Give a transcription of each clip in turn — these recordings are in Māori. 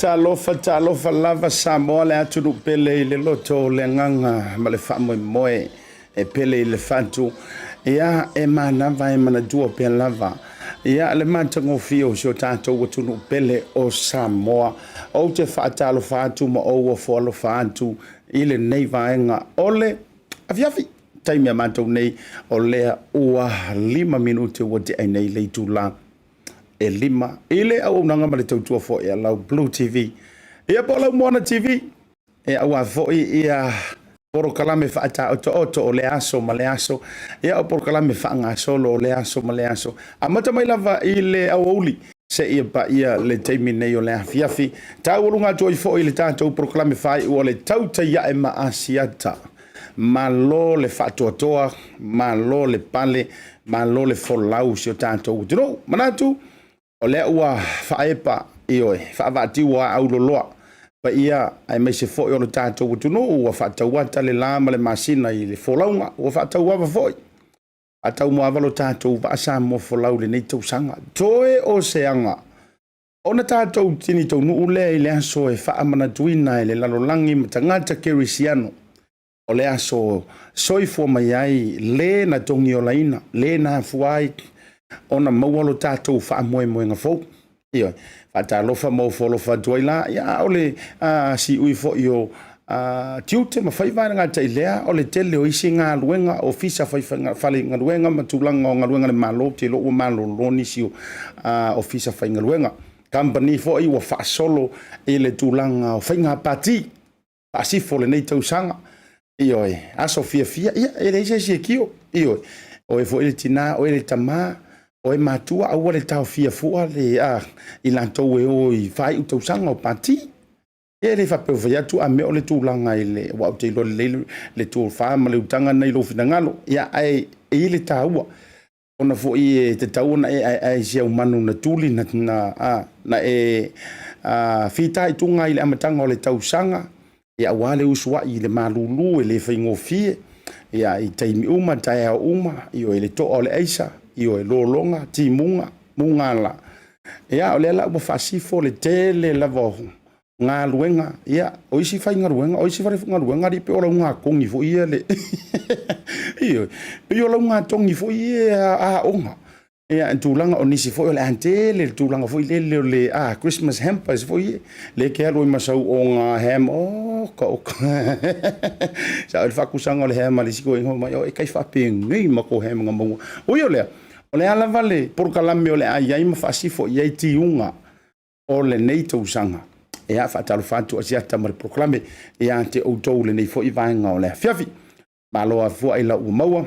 Talofa lava Samoa le atunu pele le loto le nganga ma le whamoe moe e pele le whantu ia e mana vai mana dua pe lava ia le matango fio sio tātou watunu pele o Samoa o te whaatalo whaatu ma o wafolo whaatu i le nei vaenga ole afiafi taimia mātou nei o lea ua 5 minute wa te ai nei leitu la e 5 ile au nanga ma le tautua fo e lau Blue TV ia po lau Moana TV e au a fo ia poro kalame whaata oto o le aso ma le aso ia o poro kalame whaanga solo o le aso ma le aso a mata mai lava i le au auli se ia pa ia le teimi nei o le afiafi tau urunga toi fo i le tātou poro kalame whai ua le Tautai ia e ma Asiata ma lo le whaatoatoa ma lo le pale ma lo le folau si o tātou tino manatu o lea ua whaepa i oe, whaavati ua au loloa. Pa ia, ai mai se fo i o le tātou utunu, ua whaatauata le lama le masina i le folaunga, ua whaatauava foi. Atau moava lo tātou vaasa mo folau le nei tausanga. Toe o seanga. Ona tātou tini tau nuu lea i le aso e whaamana tuina i le lalolangi ma tangata kerisiano. O le aso soifua mai ai, le na tongi o laina, le na fuai, ona maualo tātou wha moe ngā fau. Ioi, whata lofa mau wholofa duaila, ia ole si ui fo i o tiute ma whaivaina ngā tailea, ole tele o isi ngā luenga, o fisa whale ngā luenga, ma tūlanga o ngā luenga le malo, te lo ua malo loni si o fisa whai ngā luenga. Company fo i wa wha solo i le tūlanga o whai ngā pati, asifo le nei tausanga. Ioi, aso fia, ia, e reise si e kio, ioi, o e fo i le tina, o e le tamaa, o e matua au le tau fia fua le i lantou e o i whai utausanga o pati. E le whapeu whai atu a meo le tūlanga i le wau te ilo le tūl whaama le utanga nei lo whina ngalo. Ia ai e le tāua. Ona fo i e te tauna e sia umanu na tūli na e whita i tunga i le amatanga o le tausanga. Ia wale usua i le malulu e le whaingofie. Ia i taimi uma, tae au uma, i o e le toa o le eisa. I o e lolonga, ti munga, mungala. ia o le la ua faasifo le tele lava galuega ia o isi fai galuega o isi fai galuega li pe o lau gakogi foʻi ia le ia pe o lau gatogi foʻi ia aʻoga ia tulaga o nisi foʻi o le antele le tulaga foʻi lele o le Christmas hampers foʻi le ke alu i masau o ga ham oka sa o le faakusaga o le ham a le sikoiga mai o e kai faapegei ma ko ham gamaua oi o lea o le alava le porokalame o le aiai ma faasifo iai tiuga o lenei tousaga ia faatalofa atu asiata ma le porokalame ia te outou lenei foʻi vaega o le afiafi malo afua i laʻua maua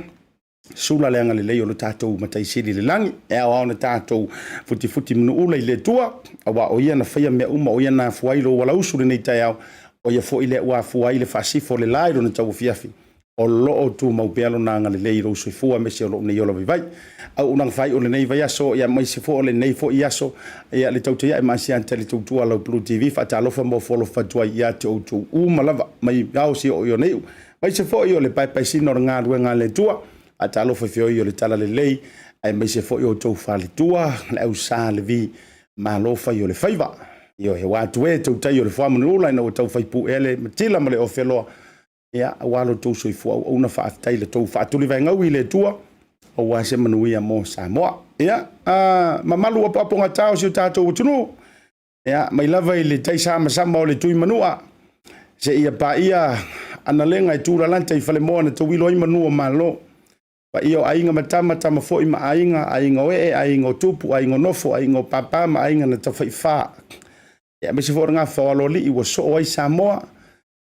sula leanga lelei o le tatou mataisili le langi e ao na tatou futi manuula i le tua awa o ia na faia mea uma o ia na fuai lo wala usu le nei tai au o ia fo i le ua fuai le fasifo le lai lo na tau fiafi o loo tu mau pealo na nga lelei lo suifua me se o loo nei ola vivai au unang fai o le nei vai aso ia mai se fo o le nei fo i aso ia le tautai ai masi ante le tautua lau Blue TV fa talofa mo folo fatua ia te o tu malava mai au si o nei mai se fo i o le pai sino ngā ruenga le tua a talo foi fio yo le tala le lei ai mai se foi o tou fale tua le au sa le vi ma lo fa yo le faiva yo he wa tu e tou tai yo le fa manu la no tou fai pu ele matila ma le ofelo ya walo tou soi fu o na fa tai le tou fa tu le vai ngau i le tua o wa se manu ia mo sa mo ya ma malu o papo ngata o si tatou tunu ya mai lava i le tai sa ma sa mo le tui manua se ia pa ia ana lenga i tu la lanta i fale mo na tou wilo i manua malo pa io ainga matama fo ima ainga oe ainga tupu ainga nofo ainga papa ma ainga na ta fai fa ya me se fo nga fa lo li wo so oi Samoa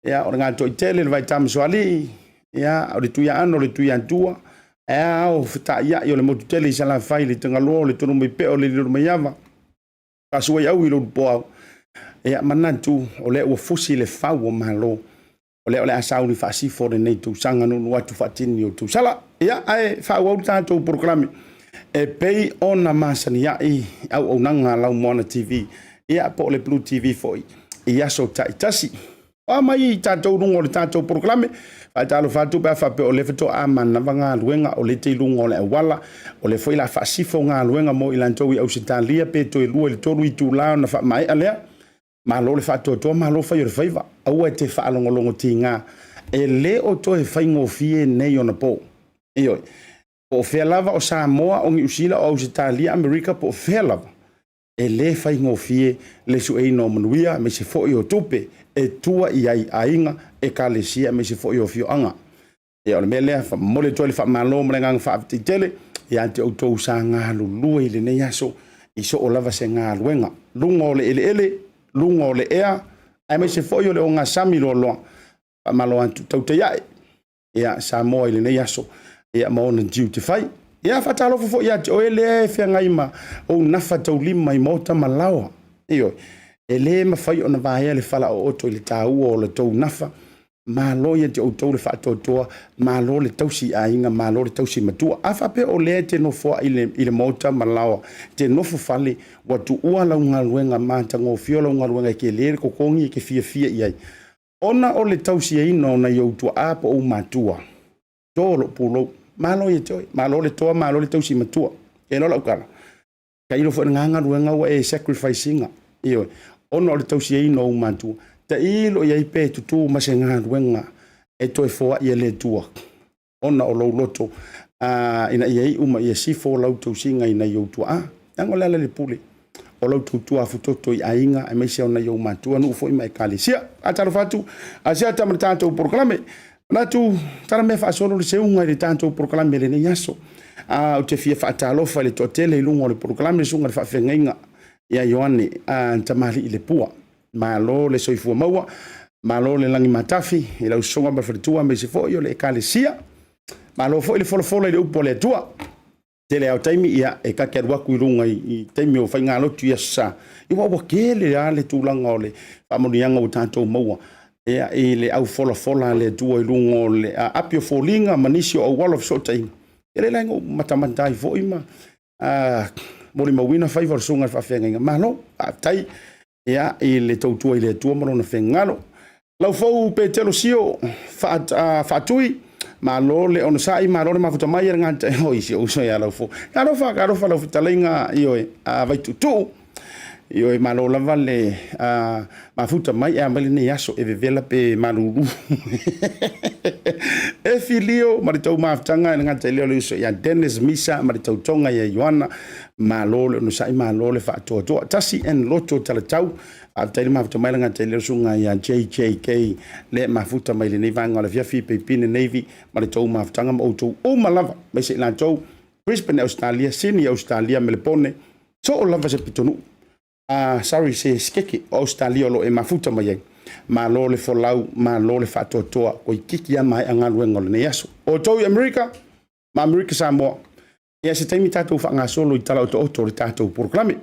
ya o nga to tele vai tam so ali ya o le tu ya ano le tu ya tua ya o fta ya yo le mo tele sa la fai le tanga lo le tonu me pe o le lo me yava ka so ya wi lo po ya manantu o le o fusi le fa wo malo o le asa uni fa si fo le nei tu sanga no watu fatini o tu sala ia ai fa wa tanto programa e pei ona masania i au nanga lau mona TV ia po le Blue TV foi ia so taitasi o mai tanto lungo le tanto programa fa talo fa tu ba fa pe o le feto amana vanga luenga o le te lungo le wala o le foi la fa si fo nga luenga mo ilanto i au sitalia pe to lu le tolu i tu la na fa mai alea ma lo le fa to ma lo fa yo faiva au te fa longo tinga e le o to e fa ngofie nei ona po io o felava o Samoa o ngi usila o Australia America po felava e le fa ngofie le su e no manuia me se fo yo tupe e tua i ai ainga e kalesia me se fo yo fio anga e o le mele fa mole to le fa malo mrenga fa tele ya te o to sanga lu le ne yaso i so o lava se nga luenga lungo le ele lungo le ea ai me se fo yo le nga sami lo fa malo antu tautai ya Samoa le ne yaso ia mo na duty fai ia fatalo fo ia o ele fe ngaima o nafa tau lima i mota malawa io ele ma fai ona vai le fala o to le tau o le tau nafa ma lo ia te o to le fa to ma lo le tau si ainga ma lo le tau si matua afa pe o le te no fo ile mota malawa te no fo fale wa tu ua la unga luenga mata ngo fiola unga luenga ke le ko kongi ke fia ia ona o le tau si ino na yo tu apa o matua tolo pulo malo ye toi malo le toa malo le tau si matua e no la ukana kai lo fo nganga ruenga wa e sacrificing io ono le tau si no matua ta ilo ye pe tu ma se nganga ruenga e toi fo ye le tua ona o lo loto ina ye uma ye si fo lo tau singa ina yo tu angola le pule o lo tu afutoto i ainga e me se ona yo matua no fo i mai kalisia atalo fatu asiata matato proclame na tu tara me fa solo le seunga le tanto proclame le yaso o te fia fa talo fa le totele lungo le proclame sunga fa fenga ya yoane tamali le pua malo le soifu maua malo le langi matafi e la usonga ba fritua me se fo yo le kalisia malo fo le folo le upo le tua tele au taimi ia e ka kerwa ku lunga i taimi o fa ngalo tu yasa i wa kele ale tu langa ole fa mo yanga o tanto maua ia ile au fola le tua i lungo le apio folinga manisio o wall of sotai ele lango matamata i fo ima mori mawina fai versunga fa fenga malo tai ia ile tua ile tua mo na fengalo lau fo pe telo sio fa tui malo le on sai malo le mafuta mai nga hoi si o so ya lau fo karo fa lau talenga io vai tu Io e malo lava le mafuta mai e amali ne yaso e vevela pe maruru. E filio maritau maftanga nga telio le so ya Dennis Misa maritau tonga ya Yohana malo le no sai malo le fa to tasi en loto tala tau a tele mafuta mai nga telio sunga ya JJK le mafuta mai le ne vanga le via fi pe pine navy maritau maftanga mo to o malava mai se la to Brisbane Australia Sydney Australia Melbourne so o lava se pitonu sorry se skeki Australia lo e mafuta mai ma lo le folau ma lo le fatotoa ko kiki ya mai anga luengo le yaso o to America ma America Samoa ya se taimi tato fa nga solo i tala o le tato proclame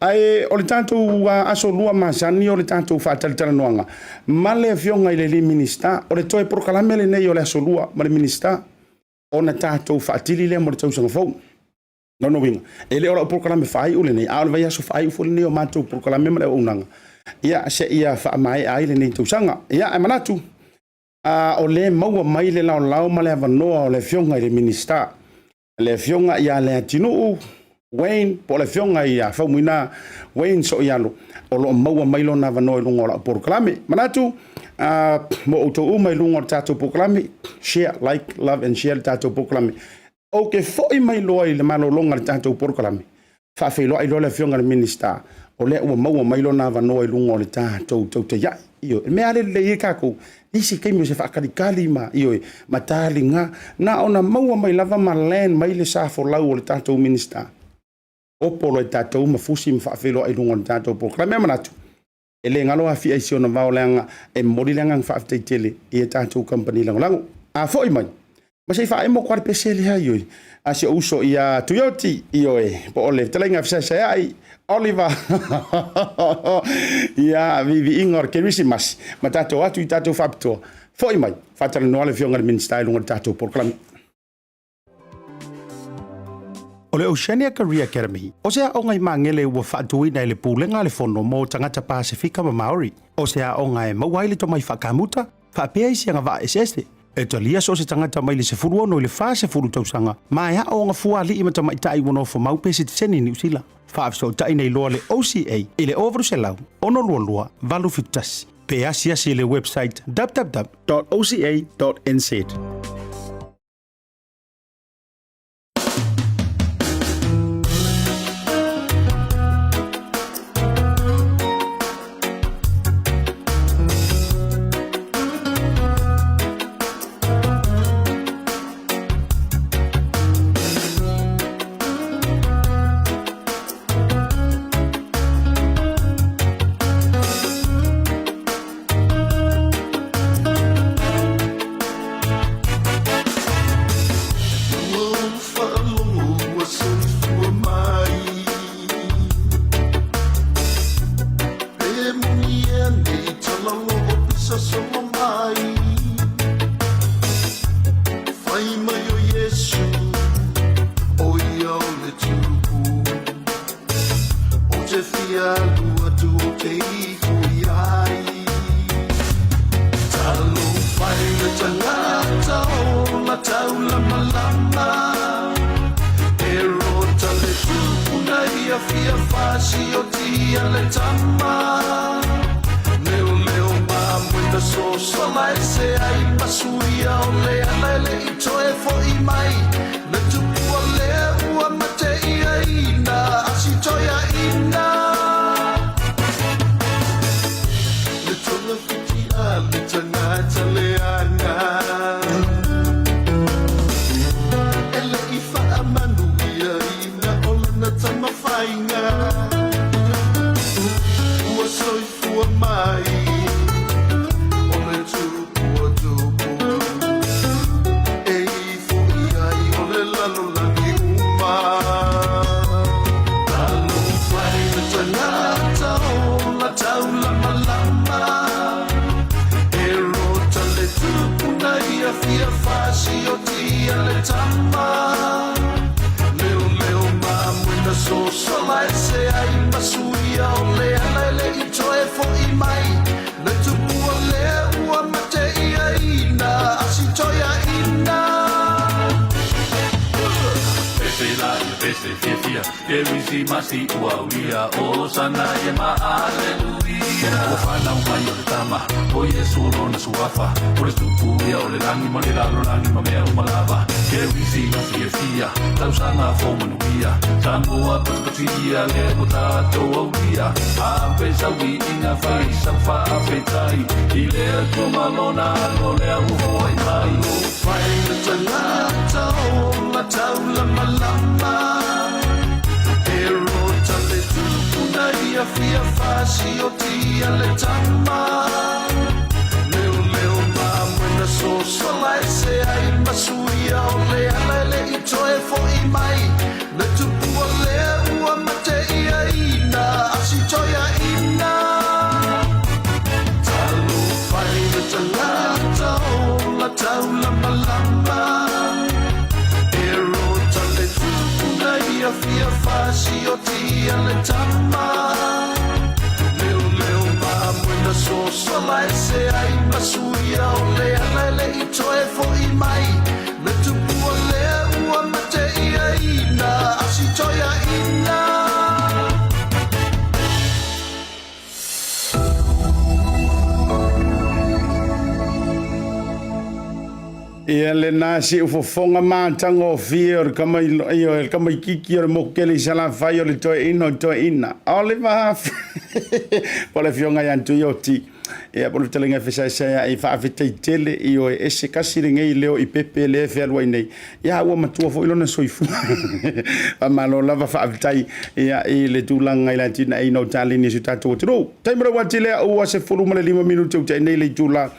ai o le tato aso lua ma sani o le tato fa tala noanga ma le fionga ile le minister o le toe proclame le nei o le aso lua ma le minister ona tato fa tili le mo le tau sanga fou no winga ele ora proclame fai o le nei a le vai aso fai fo le nei o mato proclame ma le unanga ia se ia fa mai ai le nei tusanga ia e manatu o le maua mai le lao ma le avanoa o le fionga i le minister le fionga ia le Leatinuu Wayne po le fionga ia faumuina Wayne so ia lo o lo maua mai lo na avanoa i lunga o la proclame manatu mo auto mai lunga o tato proclame share like love and share tato proclame o ke foi mai lo i le malo longa le tato proclame fa fe lo ai lo le fionga le minister o le ua maua mai lo na avanoa i lunga o le tatou Tautai io me ale le kako isi kai mo se fa kali ma io matali nga na ona maua mai lava ma land mai le sa for lau o le tatou minister o polo e tatou mafusi ma fa felo ai lunga o le tatou proclame manatu ele ngalo afi ai siona vaolenga e morilenga fa tele e tatou company lango a foi mai ma sei fa e mo kwar pesele ha io a se uso ia Toyota io po ole telenga fa sa ai Oliver ia vivi ingor kerisimas ma tatou atu i tatou fapto foi mai fatala no le fionga minister lunga tatou proclame o le Oceania Career Academy o sea o ngai mangele ua fatui na le pulenga le fono mo tangata Pasifika ma Maori o sea o ngai mawai le tomai whakamuta whapea isi anga wa eseste e talia so se tangata mai le se furu ono le fa se furu tausanga ma ea o nga fua li ima tamai tai wono fo mau pesi te seni New Zealand fa so tai nei loa le OCA ile over se lau ono lua valu fitas pe asia si le website www.oca.nz Ole Hallelujah. Kerisi masi uawia. O sana yema hallelujah. O fana umayo le tama. O Yesu lona suafa. O le tupuia o le langi ma le lalo langi ma mea umalava. Kerisi masi e fia. Tau sana fo manuia. Samoa patutia le o tato aulia. A pesa wi inga fai safa a fetai. I lea kumalona lo lea uhoai mai. O fai le talata o la taula malama. Ero tale tupuna ia fia fasi o tia le tama. Leo leo ma mwena so solai se ai masuia o lea lele i toe fo i mai. Le tupua lea ua mate ia ina asi toia ina. Talo fai le talata o la taula malama. Ero tale tupuna ia fia fasi o tia le tama. Leo leo ma mwena so solai se ai masuia o lea lele i toe fo i mai. Le tupua lea ua mate ia ina asi toia ina. Ia le nasi ufofonga mātanga o fia o le kamai kiki o le mokele sala fai o le toe ina. O le mahafi. Po le fionga yantu i oti. Ia po le talenga fesai i whaafetai tele i o ese kasiri ngei leo I pepe le fe alua nei. Ia ua matua fo ilona soifu. Malo lava whaafetai ia I le tūlanga I Leatinuu ai no tālini su tātou tiro. Taimara watilea ua se fuluma le 5 minuti o te nei le tūla.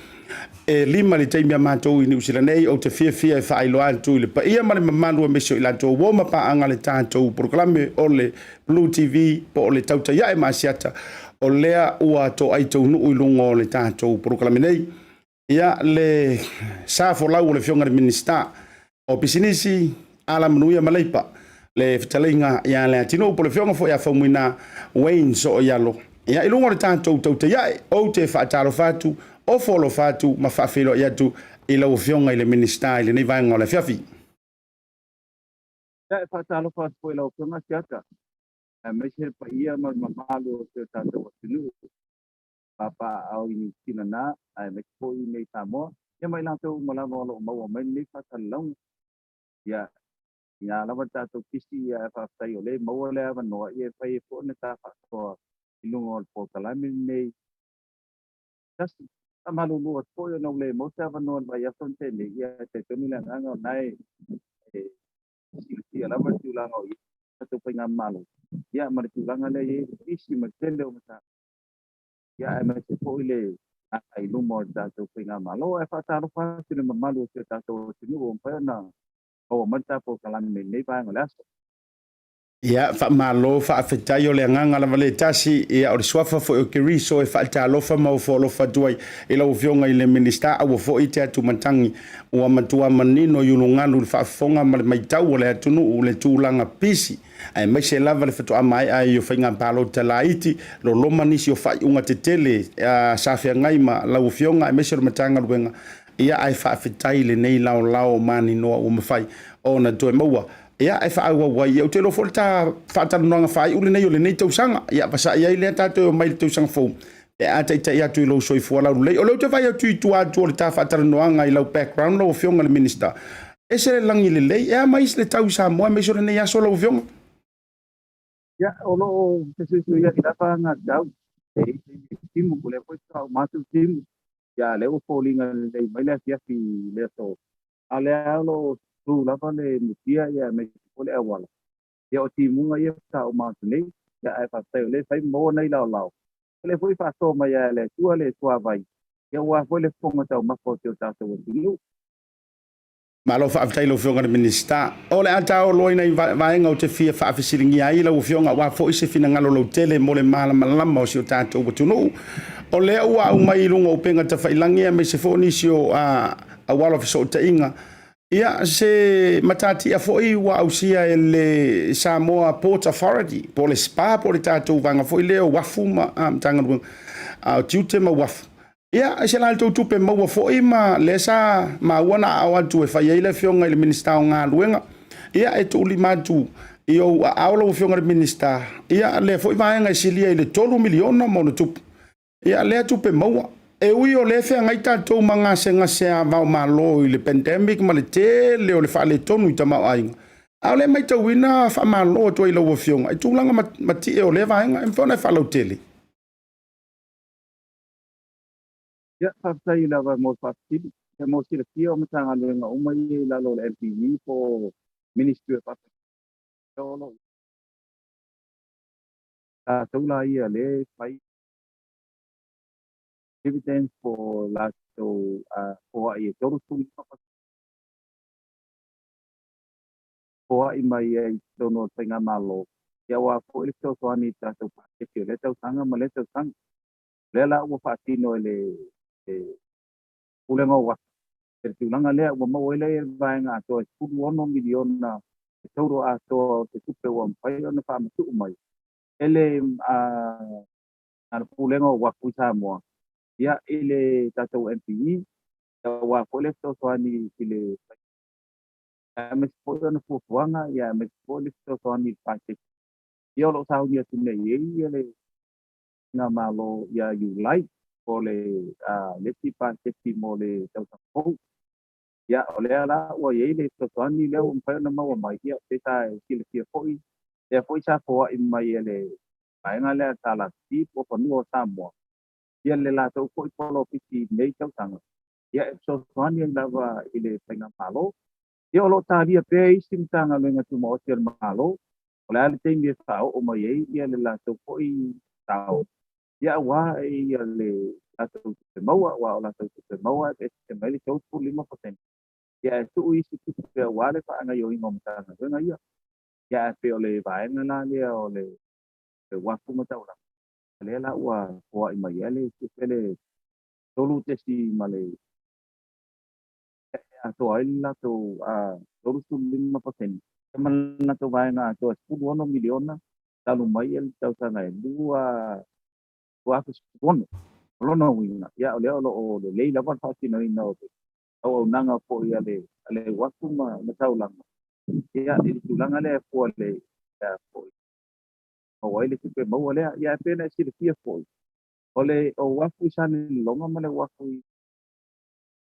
E lima le taimia mātou I New Zealand nei o te fia e whaailoa atu I le paia ma le mamanua meso I latou woma paanga le tātou proklame o le BLU TV po o le Tautai e Asiata o lea ua to ai tau nuu I lungo o le tātou proklame nei ia le safo lau o le fionga le Minisiter o pisinisi ala manuia maleipa le fitalinga ia Leatinuu po le fionga fo ia whaumuina Wayne so o ialo ia I lungo le tātou Tautai o te whaataro fatu o folo fatu ma whaafelo I atu I lau fionga I le Minisiter I le nei vaenga o le fiafi. Ia e whaatalo fatu po I lau fionga Asiata. Meise pa ia ma mamalo o te tātou atinuu. Papa au I New Zealand na, me po I nei Samoa. Ia mai lantou malama o lo maua mai nei whatalau. Ia lava tātou kisi ia e whaatai o le maua le avanoa ia e whai e po ne tā whaatoa I lungo o le pokalame nei. Kasi malulu po yo no le mo sa vanon ba ya fonte le ya te tonu le nganga nai si ala ma tu la no to pe ngam malo ya ma tu la ngale ye isi ma tele o mata ya ma te po ile ai lu mo da to pe ngam malo e fa ta ro fa si le malo te ta to si no pa na o ma ta po kala me nei ba ngala. Ia malo whaafetai o le nganga la vale tasi ia o le swafa fo o kiriso e whaatalofa mau fo lofa duai I lau fionga I le Minisiter au fo I te atu matangi ua matua manino yulungalu le whaafonga ma le maitau o le atunu o le tūlanga pisi ai mai se lava le whatua mai ai o whainga palo talaiti lo loma nisi o whai unga te tele safia ngai ma lau fionga ai mai se lo matanga luenga ia ai whaafetai le nei lao mani noa o mawhai o na tue maua ia e fa wa wa ia te lo folta fa ta no nga fa I ule nei ole nei tausanga ia pasa ia ile ta to mai tausanga fo e ata ita ia tu lo soi fo la le o lo te vai tu tu le ta fa ta no nga I lo background lo fionga le Minisiter e se langi le ia mai se tausa mo me so nei ia so lo fionga Ya o lo te se ia ila pa nga dau e timu le foi ta ma tu timu ya le o falling le mai le ia fi le to ale lo tu la vale mutia ia me pole awala ia o timunga ia ta o matulei ia ai fa le fai mo nei lao le foi fa to mai le tua vai ia wa foi le fonga ta ma ko te ta to tu malo whaafetai lo fionga le Minisiter o le ata o loina I vaenga o te fia whaafesiringi ai lau fionga wa fo ise fina ngalo lo tele mo le malama o si o tātou watunu o le ua umai lunga o penga ta whailangia me se fo nisi o a wala fiso o ta inga ia se matati a foi wa ausia le Samoa Port Authority po le spa po le tātou vanga foi leo wafuma tanga a tiute ma waf ia se la to tupe ma foi ma le sa ma wana awa tu e fai le fionga le Minisiter nga luenga ia e tu li matu Io aulo fionga le Minisiter. Ia le foi vaenga silia ile 3 miliona mo no tupu. Ia le tupe maua. E ui o le fea ngai tātou mga se a mau malo i le pandemic ma le tele o le wha le tonu i tamau ainga. Au le mai tau ina wha malo o tua i lau fionga. I tūlanga mati e o le vaenga, e mwhona e wha lau tele. Ia, whaftai lava mo whafiti. E mo sila kia o matanga luenga umai e lalo le MPV po Ministry of Papatoetoe. Taula ia le whai dividends po lato po ai toru tuli po ai mai ai tono tenga malo ya wa po ile to ani tato pa ke le tau sanga ma le tau sang le la wa fatino le ulenga wa ke tulanga le wa mo ile vai nga to fu 1 million na toru a to te tupe wa pai ona fa tu mai ele na ulenga wa ku sa mo ya ile tato MPV wa po le to ani ile mes po na fu wanga ya mes po le to ani pa yo lo sao dia tu nei ele na malo ya you like ole le tipa te mo le tau tau ya ole ala o ye le to ani le un pa na ma mai ya te ta ki le foi ya foi sa po i mai ele ai nga le ta la ti po po no sa mo ya le la to foi po lo piti nei tau tanga ya so ani la va ile pa na malo yo lo ta dia pe sim tanga le nga tu mo te malo Ola le te nge tau o mai e ia le lato foi tau. Ia wa e ia le lato te maua wa o lato te maua e te mai le tau pu 5%. Ia e tu isi tu pe wa le pa nga yo ingo mta nga ia. Ia pe o le vai nga na le o le wa pu mta ora. Le la wa wa i mai le tu pe le tolu te si male. To ai lato tolu tu 5%. Mana to vai nga to 1 milion na talu mai el tau sana dua ku spono lo no winga ya le o le la pa fasi no ino o nanga po ya le waku ma tau lang ya i tulang ale po le ya po o ile ke mo le ya pena si le fia po ole o waku sana longa ma le waku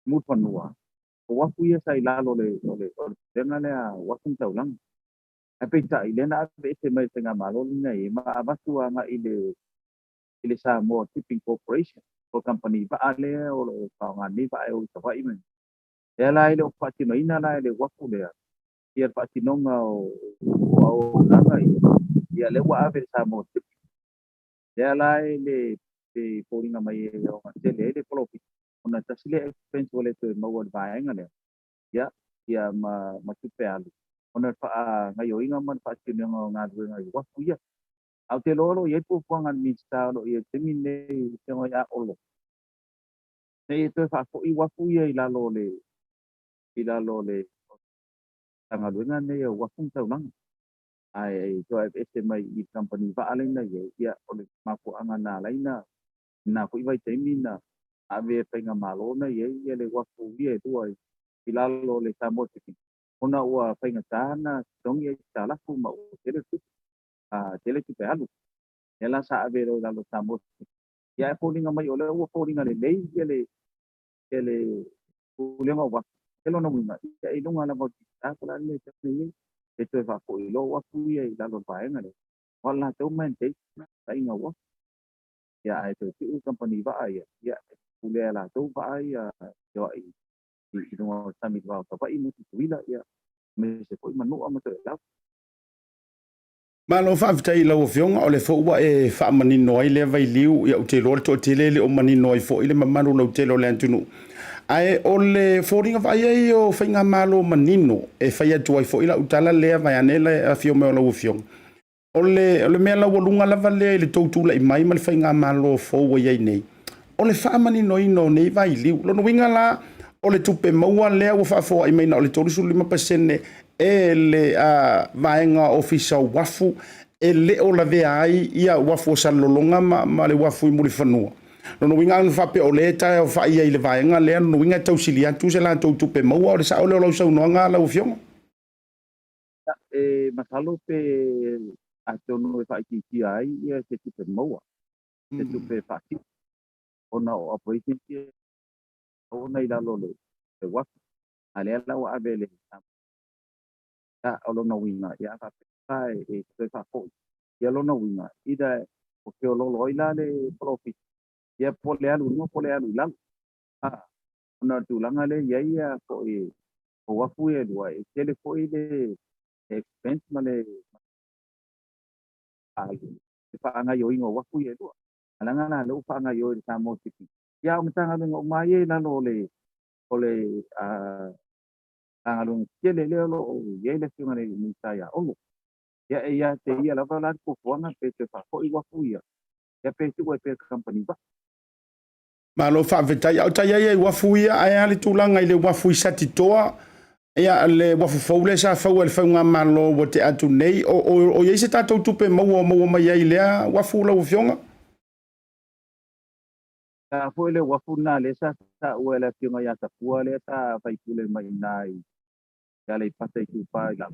mu panua o waku ya sai la lo le tenga le waku tau lang Ape ta ile na ape te mai tenga malo nei ma abatu nga ile sa mo tipping corporation o company ba ale o ka nga ni ba o sa vai men ya la ile o pati no ina la ile waku le ya pati no nga o nga ya le wa ave sa mo ya la ile te poringa mai o te le profit ona tasile expense wala to mo wa ba nga le ya ma tupe alu ona fa ngayo inga man fa tini nga ngayo wa kuya au te lolo ye pu kwanga ni sta lo ye te mine te ngo ya olo nei te fa ko i wa kuya ila lo le tanga luenga nei wa kung tau lang ai to ai mai i company va ale na ye ya ole ma ko anga na laina na ko i vai te mina ave pe nga malo na ye le wa kuya tu ai ila lo le sa mo te ona ua whainga tāna tongi e tā lafu ma o tele tu pe alu. E la sa avero la lo tamo. Ia e pōringa mai o le ua pōringa le lei e le pōringa wa. E lo na winga. Ia e lunga la mo tākala le te pui. E tu e whako i lo wa pui e la lo whaenga le. Wala tau man te ta inga wa. Ia e tu tiu company wa ai. Ia e pule la tau wa ai. Ia e i lunga samit wa ka wa i muti tuila ia. Me se foi manu ama te la. Malo fa vitai la ofionga o le fo wa e fa mani noi le vai liu ya te lor to te le o mani noi fo ile manu lo te lo le antunu. Ai o le foringa vai ai o fainga malo manino e fai atu ai fo ila utala le vai anele a fio me lo ofionga. O le me la wolunga la vale le toutu la i mai mal fainga malo fo wa ai nei. O le fa mani noi no nei vai liu lo no winga la o le tupe maua lea ua whaafo i meina o le tōrisu 5% e le vaenga ofisa wafu e le o la vea ai ia wafu o salolonga ma le wafu i muri whanua. No winga anu whape o le tae o whai ai le vaenga lea no winga tausili atu se la tau tupe maua o le sa o le o lau sau noanga la ufionga. masalo pe atono e whaikiki ai ia te tupe maua, te tupe whaki. Ona o operation kia, ona I lalo le, te wafu. Ale lau abele, ta olona winga, ia whapekai e te whakoi. Ia lona winga, ida o ke ololo ila le profit. Ia pole alu, no pole alu lang. Ona tulanga le ia ko e o wafu e lua, e tele ko I le expense ma le alu. E whaanga yo ingo wafu e lua. Alanga na lo whaanga yo I sa mo tiki. Ia o mitanga le ngau mai e lalo le, ole tangalung tele le lo o ye le fiunga le misaya olo. Ia te ia lava la ko fuanga pe te whako I wafu ia. Ia pe tu e pe company ba. Ma lo whawhetai au tai ai wafu ia ai ale tūlanga I le wafu I satitoa ia le wafu faule sa fau le faunga malo wa te atu nei o ye se tātou tupe maua mai ai lea wafu lau fionga. Ka fo le wafu na le sa ua le fiunga ia ta pua le ta whaipule mai nai. Ia le pata I kupa I la.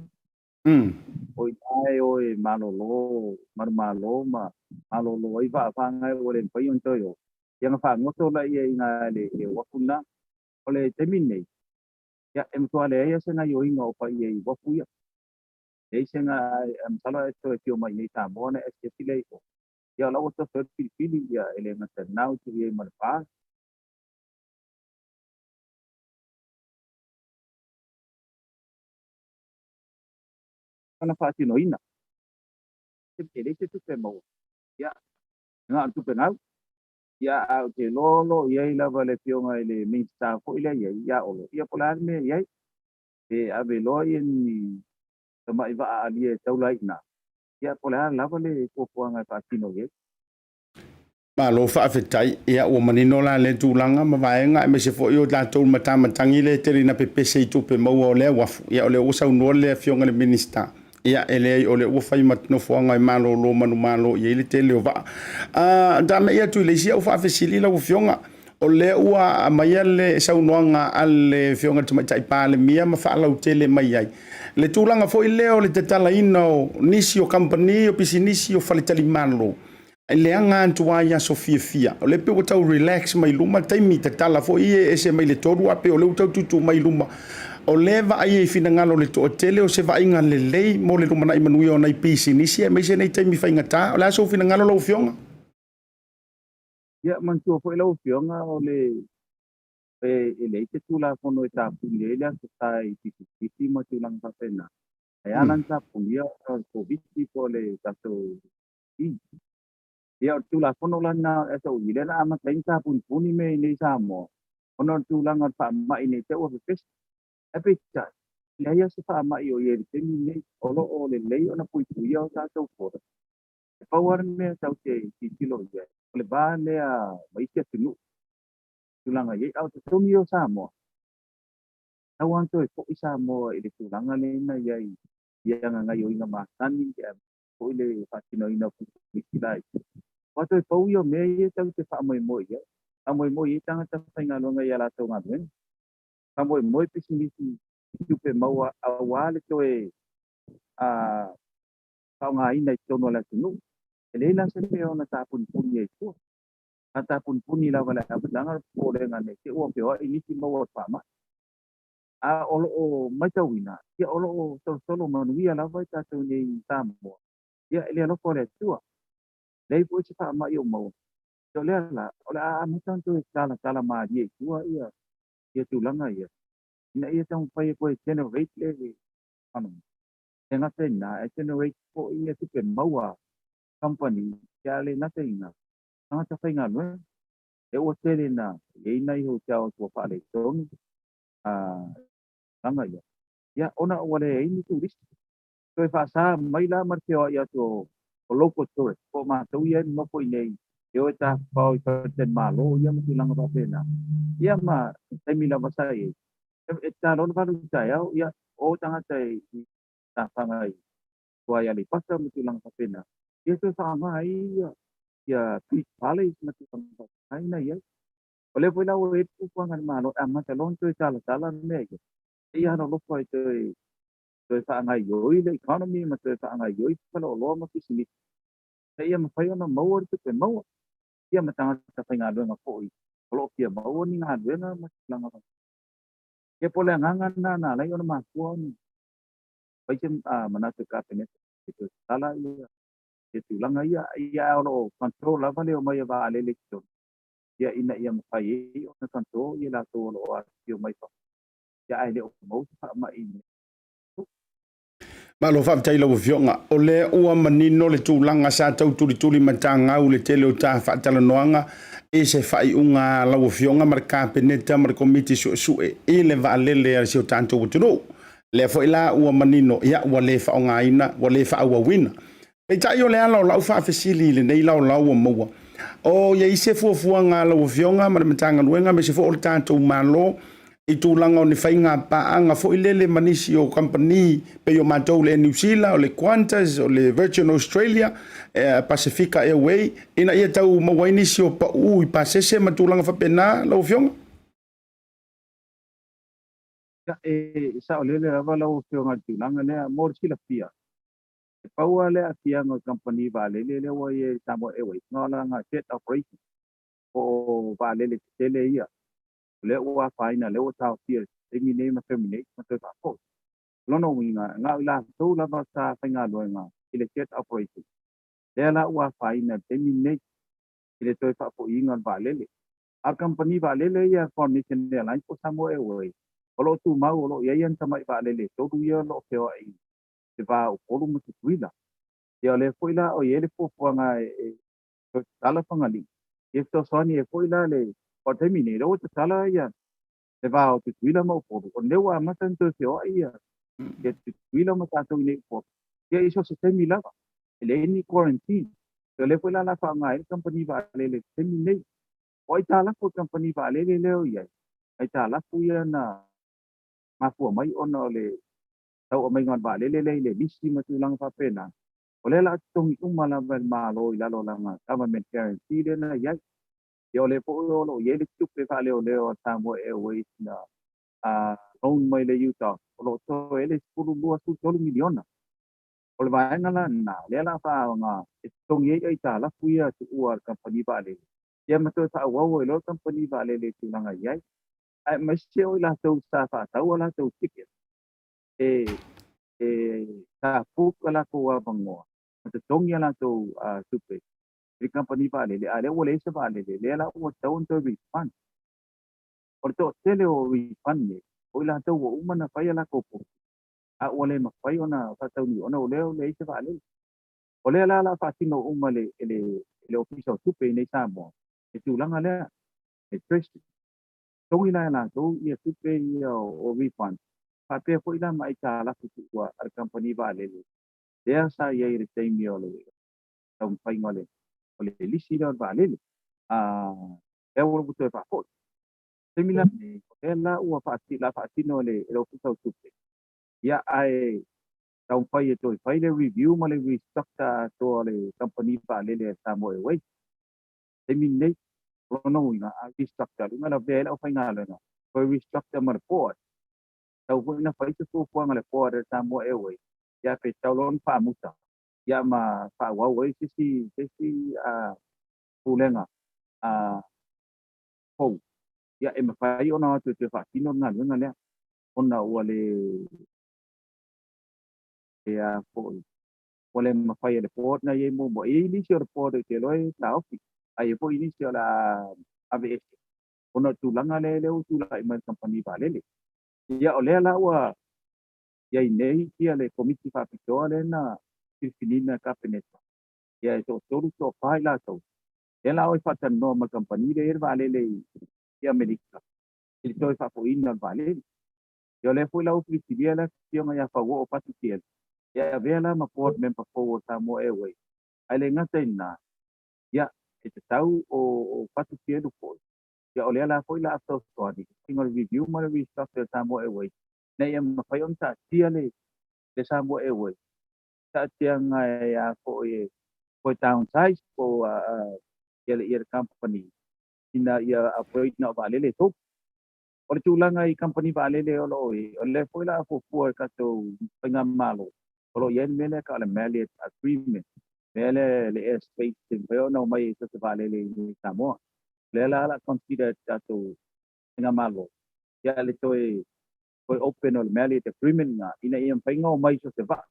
O I o e malolo, marumalo ma malolo I whaanga o le pai on toyo. Ia nga whaangoto la ia I ngā le wafu na o le temine. Ia e mtua le ia senga yo inga o pai I wafu ia. Ia senga msala e to e tio mai nei ta moana e se file I o. Ia lau to fer pili ia ele ngata nau tu ia marpa. Kana whaati no ina. Se pele se tu pe mau. Ia ngā tu pe ngau. Ia au te lolo ia I lava le fionga I le Minisiter ko ia ia olo. Ia pola me ia e ave loi ni tama I va ali taulai na. Ia pola lava le ko fuanga whaati no ia. Ma lo whawhetai ia ua manino la le tūlanga ma vaenga e me se fo I o tātou matamatangi le te rina pepese I tupe maua o lea wafu. Ia o le usa unua le fionga le Minisiter. Ia ele o le ua whai matino fuanga I malo lo manu malo ia ile te leo va. Dame ia tu ile sia u whawhesili la u fionga. O le ua maia le saunoanga ale fionga tumaitai pāle mia ma whaalau tele mai ai. Le tūlanga fo I leo le te tala ina o nisi o company o pisi nisi o whalitali malo. Le anga antua ia Sofia fia. O le pe o tau relax mai luma taimi te tala fo I e se mai le toru ape o le utau tutu mai luma. O le va ai e fina ngalo le to tele o se va inga le lei mo le luma na imanui o nai pisi nisi e mai se nei taimi whainga tā. O le aso fina ngalo lau fionga. Ia mantua fo ila fionga o le e le te tula fono e ta pulia se tai titi mo tulang pa pena. E alan ta pulia ko viti ko le tato I. Ia tula fono lana e so ile na ama tainta puni me nei samo. Ono tulang at pa mai nei te o fes. E pita. Le ia se pa mai o ye te nei olo o le lei ona pui pui o tato fora. E power me tau te titilo ia. Le ba le a mai te tunu. Tulanga ye au te tomi o samo. Tau anto e po isa mo i le tulanga le na ia nga yo inga masani ia po ile fatino ina pusilai. Wato e pau yo me ye tau te wha moi moi ia. A moi moi I tangata whainga longa ia la tau ngā duen. A moi moi pisi nisi tupe maua a wale to e kau ngā ina I tono la tunu. E leila se me ona tāpun puni e tua. A tāpun puni la wale a putanga po le ngane te ua peo I nisi maua whama. A olo o maitawina. Ia olo o solo manuia la vai tātou nei tāmua. Ia ele aloko le tua. Lei po se wha mai o mau. Yo le ala, o le a matanto e tala maari e tua ia tūlanga ia. Ina ia tau pai ko e generate le ano. E ngate ina, e generate po ia tupe maua company. Ia le ngate ina. Ngata whainga nue. E ua tere na, e ina I ho tau tua whaale tongi. Langa ia. Ia ona o wale e ini turist. So e whaasa mai la marteo ia to o local tourist. Po mātou ia no po inei. E o e ta pao I whaten malo ia mati langa pa pena. Ia ma taimi la masai e. E ta rona whalu tai au ia o tangata e ta whangai. Kua ia li pasa mati langa pa pena. Ia to whaanga ia. Ia pit pale mati langa pa pena ia. O le poila o e pupuanga ni malo. A mata lon to e tala mea ia. Ia no loko e tôi fa ngai yoi le economy ma tôi fa ngai yoi fa lo ma kisini ia ma fai ona mau tu pe mau ia ma tanga ta fai ngalo nga foi lo pia mau ni nga lena ma langa ke pole nganga na lai ona ma ko ni pai chen mana tu ka pe ne itu sala ia itu langa ia lo control la vale o mai va ale le to ia ina ia ma fai ona control ia la to lo aio mai fa ia ai le o mau fa ma ini Ma lo fa tai lo fionga o le ua manino le tūlanga sa tau tuli matangau le tele o tā whaatala noanga e se whai unga lau fionga mar kāpeneta mar komiti sue e le va lele ar si o tāntou uturu le fo ila ua manino ia ua le wha o ngaina ua le wha ua wina e tai o le ala o lau wha fesili le nei lau o maua o ia i se fuafuanga lau fionga mar matanga nuenga me se fo o le tāntou malo i tūlanga o ni whainga paanga fo ilele manisi o company pe o mātou le New Zealand o le Qantas o le Virgin Australia Pacifica Airway ina ia tau mawainisi o pa i pasese ma tūlanga whapena lau fionga sa o lele ava lau fionga tūlanga lea mor sila pia e paua lea pia ngoi company va lele le wa ye Samo Airways ngola nga jet operation o va lele tele ia le ua faina le ua tau pia e mi nei ma terminate ma te tako lono winga nga ila tu la ba sa fainga loenga ile jet operation le la ua faina terminate ile toi fa po inga ba lele a company ba lele ia formation le line po Samo Airways lo tu mau lo ia yan tamai ba lele to tu ia lo peo ai te va o polo mo tuila ia le foila o ia le fo nga to tala fangali e to soni e foila le o terminate lo te tala ia e va o tuila mo po o ne wa ma tanto se o ia e tuila mo tanto ni po ia iso se termila le ni quarantine to le foila la fa nga e company va le terminate o ita la ko company va le o ia ita la fu ia na ma fu mai ona le tau o mai ngon va le lisi ma tu lang fa pena o le la tong umala vel ma lo ila lo langa government guarantee le na ia yo le po lo ye le tup le fa le o Samo Airways na loan mai le yuta lo to ele pulu lua su tolu miliona o le va ngala na le la fa nga tong ye ai ta la fuia tu ua company va le ya ma to sa wa lo company va le tu langa ia ai ma se o la to sa fa ta o la to ticket e ta pu la ko wa bango te tong ya la to supe di company va le ale o le se va le la o to refund o to tele o refund ne o la to o mana fa ya la ko a o le ma fa ona fa to ni ona o le se va le o le la fa tino o ma le official supe nei Samo e tu langa le e fresh tong ina la to ia supe o refund pa pe foi la mai ta la tu wa al company va le dia sa ia i te mi o le tau pai ngole o le lisi le va le e o lo tu pa ko te mi la ni e la ua fa ti no le lo ku tau tupe ia ai tau pai e toi pai le review ma le restructure to le company va le Samo Airways te mi nei no ina a restructure ma la ve la fa ngale no ko restructure ma report tau ko na fai tu ko ngale po de Samo Airways ya pe tau lon fa muta ya ma fa wa we si pulenga ko ya e ma fai ona tu te fa tino na le ona wale ya ko wale ma fai le port na ye mo e ni si report te loi ta ofi ai po ini si la AVS ona tu langa le tu la ma company va le ya ole la wa ya nei kia le komiti Papatoetoe le na filipinina kapeneta ya to to pai la to ela o fa no ma company le vale le ya america il to fa po in vale yo le fui la oficial la yo ya fa o patutiel ya vela ma port member for Samo Airways ale ngata na ya e tau o patutiel ko ya ole la foi la to story single review ma restructure Samo Airways na ya ma fa yon ta tiale de Samo Airways ta tiang ya ko downsize ko ia company ina ia operate na vale le to O le tūlanga I company waalele o lo o le foi la fofua katou whainga malo. O lo yen mele ka le mallet agreement. Mele le airspace te veo no mai sa te waalele I Samoa. Le la consider katou whainga malo. Ya le toi open o le mallet agreement nga. Ina I whainga o mai sa te wa.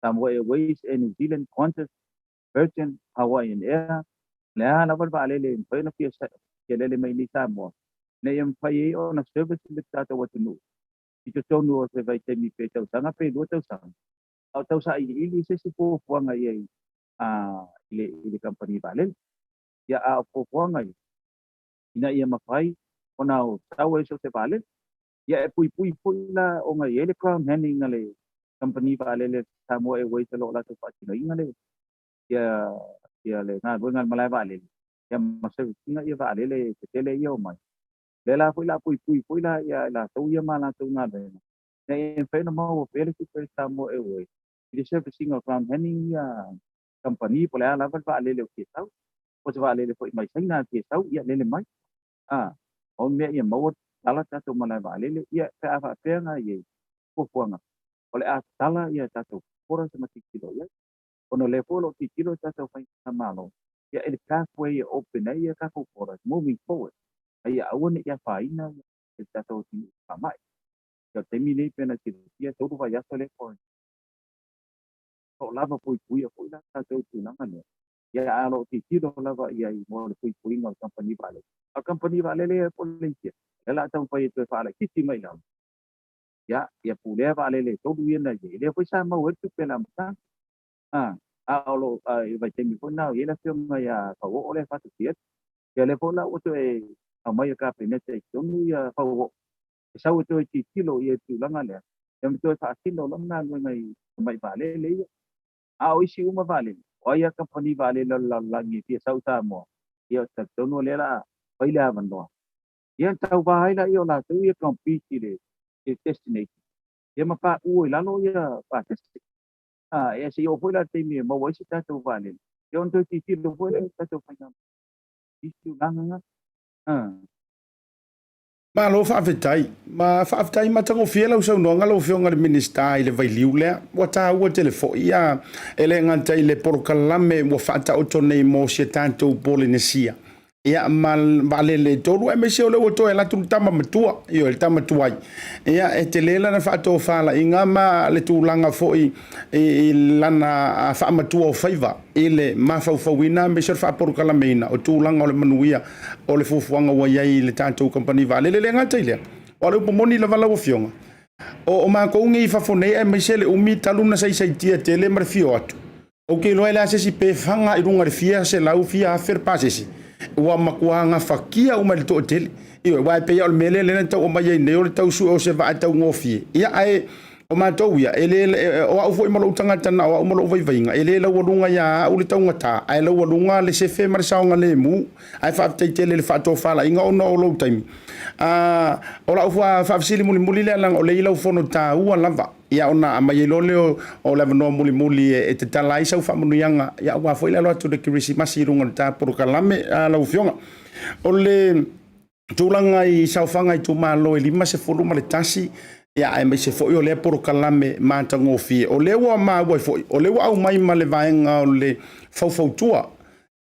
Samoa Airways and New Zealand Qantas, Virgin, Hawaiian Air. Le ala waalele whaina pia sa ke lele mai ni Samoa. Na yang pai o na service le tata wa tunu I te tonu o se vai te mi pe tau sanga pe do tau sanga au tau sa ili se po fuanga ye ile company vale ya a po fuanga ina ia mapai ona o tau e so te vale ya pui la o nga ile crown handling le company vale le Samoa Airways lo la to pa tino ingale ya le na ngal malai vale ya masa singa ia vale le te le ia o mai Lela foi la pui la ya la tau ia mala tau nga be. Na e fe no mau pele ki pe Samoa Airways. Ile servicing of ground handling ya company pole ala va le ke tau. Po se va le foi mai saina ke tau ia le mai. O me ia mau ala ta to mala va le ia fa fa pe nga ye. Po puanga. Ole a tala ia ta to pora se mati kilo ya. Ono le polo ki kilo ta to fa malo. Ya ele pathway open ia ka ko pora moving forward. Ai aua ia whaina e tatou tini whamai. Kia te mine pena ki tia tōru vai aso le koe. Tō lava pui a pui la tatou tūnanga ne. Ia alo ti tiro lava ia I mo le pui ngā company vale. A company vale le po le kia. E la tau pai e whaala kiti mai lau. Ia pulea vale le tōru ia na ye. Lea pui sa mau e tupe la mta. Alo I vai te mi pui nao. Ia la whionga ia kau o le whatu tia. Ia le pola o to e a mai ka penete tonu ia pau sa o to ti kilo ia tu langa le e mo fa kilo langa ngai mai vale le a o isi uma vale o ia company vale la ngi ti sa uta mo ia ta tonu le la pai la vando ia tau vai la ia la tu ia compete le destination ia ma pa u la no ia pa e se o foi la te mi mo o isi ta tu vale ia on to ti kilo foi la ta tu fa isi langa Ma lo whaafetai ma tango fiela usau noanga lo whionga le Minisiter I le vailiu lea. Wa tā ua telefo ia ele ngantai le porokalame wa whaata oto nei mo se tātou Polynesia. Ia vale le tolu e mese o le oto e latu tama matua. Io el tama tuai. Ia e te lela na whaato whala I ngama le tūlanga fo I lana whaamatua o whaiva. Ele mawhauwhauina mese o whaaporokala ina o tūlanga o le manuia o le fufuanga wa iai le tātou company vale le ngatai lea. O le upomoni la vala o fionga. O mako ungi I whafonei e mese le umi taluna sai tia te le marfio atu. O ke loe le asesi pe whanga I runga le fia se lau fia afer pasesi. Ua makuanga fakia uma le to'atele Iwe wai pe o le mele le tau o mai nei o le tau su o se va tau ngofie ia ai o matou ia ele o au foi malo tangata na o malo vai vainga ele la walunga ia o le tau ngata ai la walunga le se fe mar saunga le mu ai fa tele le fa to fala inga o no lo time o la fa sili muli le lang o le ilo fono ta ua lava ia ona mai lo le o la no muli e te talai sa fa munu yanga ia wa foi la lo to de kirisi masirunga ta por kalame la ufionga o le tulanga I saufanga I tumalo I lima se folu ma le tasi ia ai mai se foi o le por kalame matango fi o le wa ma wa foi o le wa au mai ma le vaenga o le fautua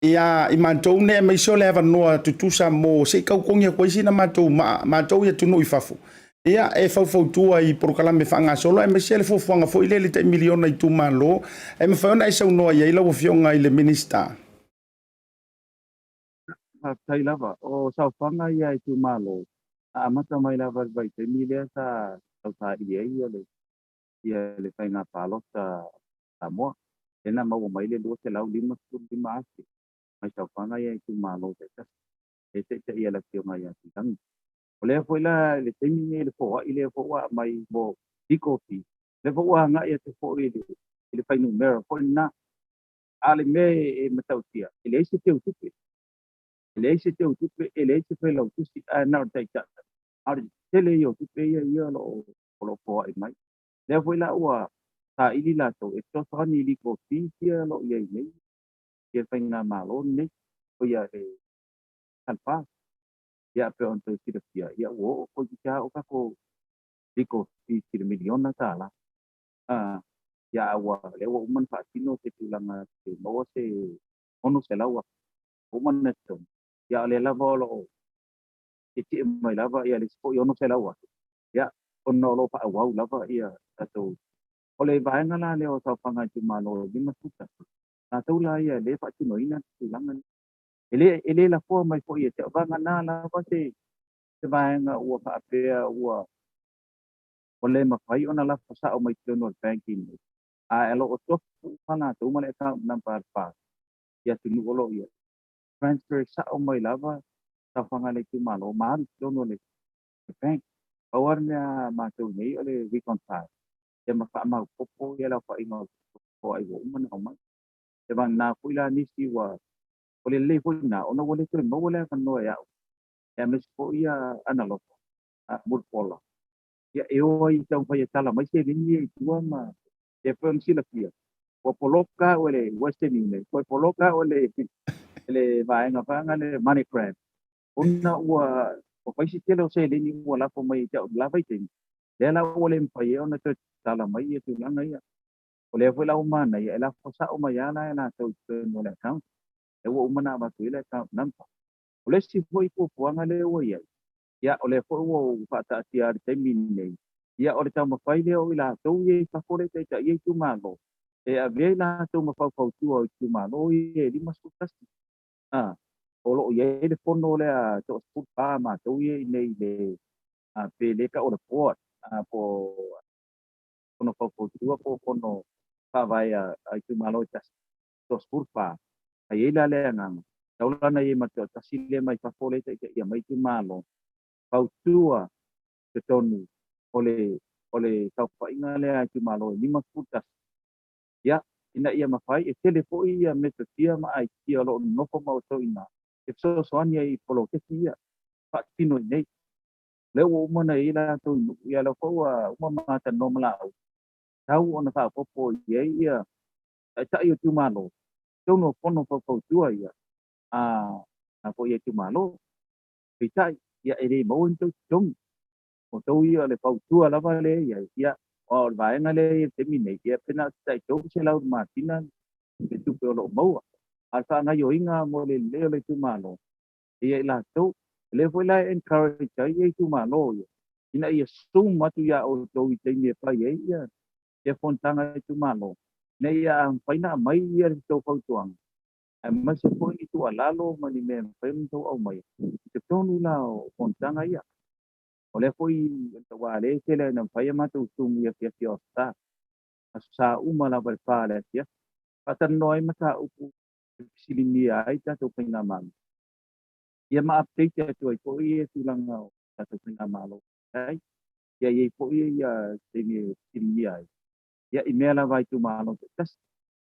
ia I mantou ne mai so le va no tutusa mo se kau kongia ko isina mantou ia tunu I fafu ia e fautua I por kalame fanga solo e mai se le fofuanga foi le te miliona I tumalo e me fa ona I sau no ia I lo fionga I le Minisiter tai lava o saufanga ia I tu malo a mata mai lava vai te mile sa tautai ia le whainga palo sa Samoa ena mau mai le se lau lima ase mai saufanga ia I tu malo te ia la fionga ia titangi o lea foi la le te mine le foa I le foa mai mo ikofi le foa nga ia te foa I le whainu mera foi na ale me e matautia ele ise te utupe ele ise te utupe ele ise fe lau tusi na tai tata ari tele yo tupe ia lo foa I mai le foi la ua ta ili la to e to ni li ko ia lo ia nei ia whainga malo nei o ia le kalpa ya pe on to kira kia ya wo ko kita o ka ko diko ti kira milion na tala ya wa le wo man fa tino te tulanga te mo se onu se lawa o man na to ya le la volo ti mai lava ya le spo yo no se lawa ya ono lo pa wa lava ya to ole vai ngala le o sa panga ti malo di masuta na to la ya le fa tino ina tulanga ele la fo mai fo ya te va ngana la fa te vai nga u fa pe u ole ma fai ona la fa sa o mai tono banking elo o to pana to ma le ka number pa ya tinu olo ya transfer sa o mai lava sa panga le ti malo ma tono le bank awarnya ma to nei ole reconcile ya ma fa ma popo ya la fa ingo ko ai wo man o ma te bang na kuila ni si wa ole le ko na ono ole to no ole kan no ya ms ko ya analog mur pola ya eo ai tau fa ya tala mai se ni tua ma te pon si la pia ko poloka ole western ni ko poloka ole le vai nga fa nga le money grab una wa ko fa si telo se ni wa la ko mai ta la vai tin le la ole mpa ye ona to tala mai ye tu la ngai ole foi la uma na ya la fa sa uma ya na to no le account e wo uma na ba tu le account nam ole si foi ko nga le wo ya ya ole fo wo fa ta ti ar te min nei ya ole ta ma fai le o ila to ye fa fo le te ta ye tu ma lo e a ve la to ma fa fa tu o tu ma lo ye di ma su tas o lo ye de fo no le a to fu pa ma to ye nei le pe le ka o le po po no fa fa tu po no fa vai a tu ma lo tas to fu pa a ye la le nga ta la na ye ma to ta si le mai fa fo le te ya mai tu ma lo fa tu ke tonu ole tau whainga lea ki malo 5 putas. Ya, ina ia mawhai e tele po ia me te tia ma ai kia lo noko mau tau ina. E so soani ai polo ke tia, pa tino i nei. Leo o umana i la tau inu, ia la koua umama ta nomala au. Tau ona wha popo ia ia, ai ta i o tu malo. Tau no pono popo tua ia. A po ia tu malo. Pitai, ia e rei mau in tau o tau ia le pau tua lava le ia o vaenga le te mine ia pena tai tau se lau matina le tu pe lo mau al fa nga yo inga mo le tu malo ia la tau le foi la encourage ia tu malo ina ia sum matu ia o tau i te me pa ia ia fontanga tu malo ne ia faina mai ia tau pau tuang ai ma se foi tu alalo mani me fem tau au mai te tonu la fontanga ia ole foi wale tele na faya matu tum ya kia sta sa uma la balpala ya patan noi mata upu silini ai ta to pinga man ya ma update ya to ko ye tulang ta to pinga malo ai ya ye ko ye ya tingi silini ai ya email vai tu malo tas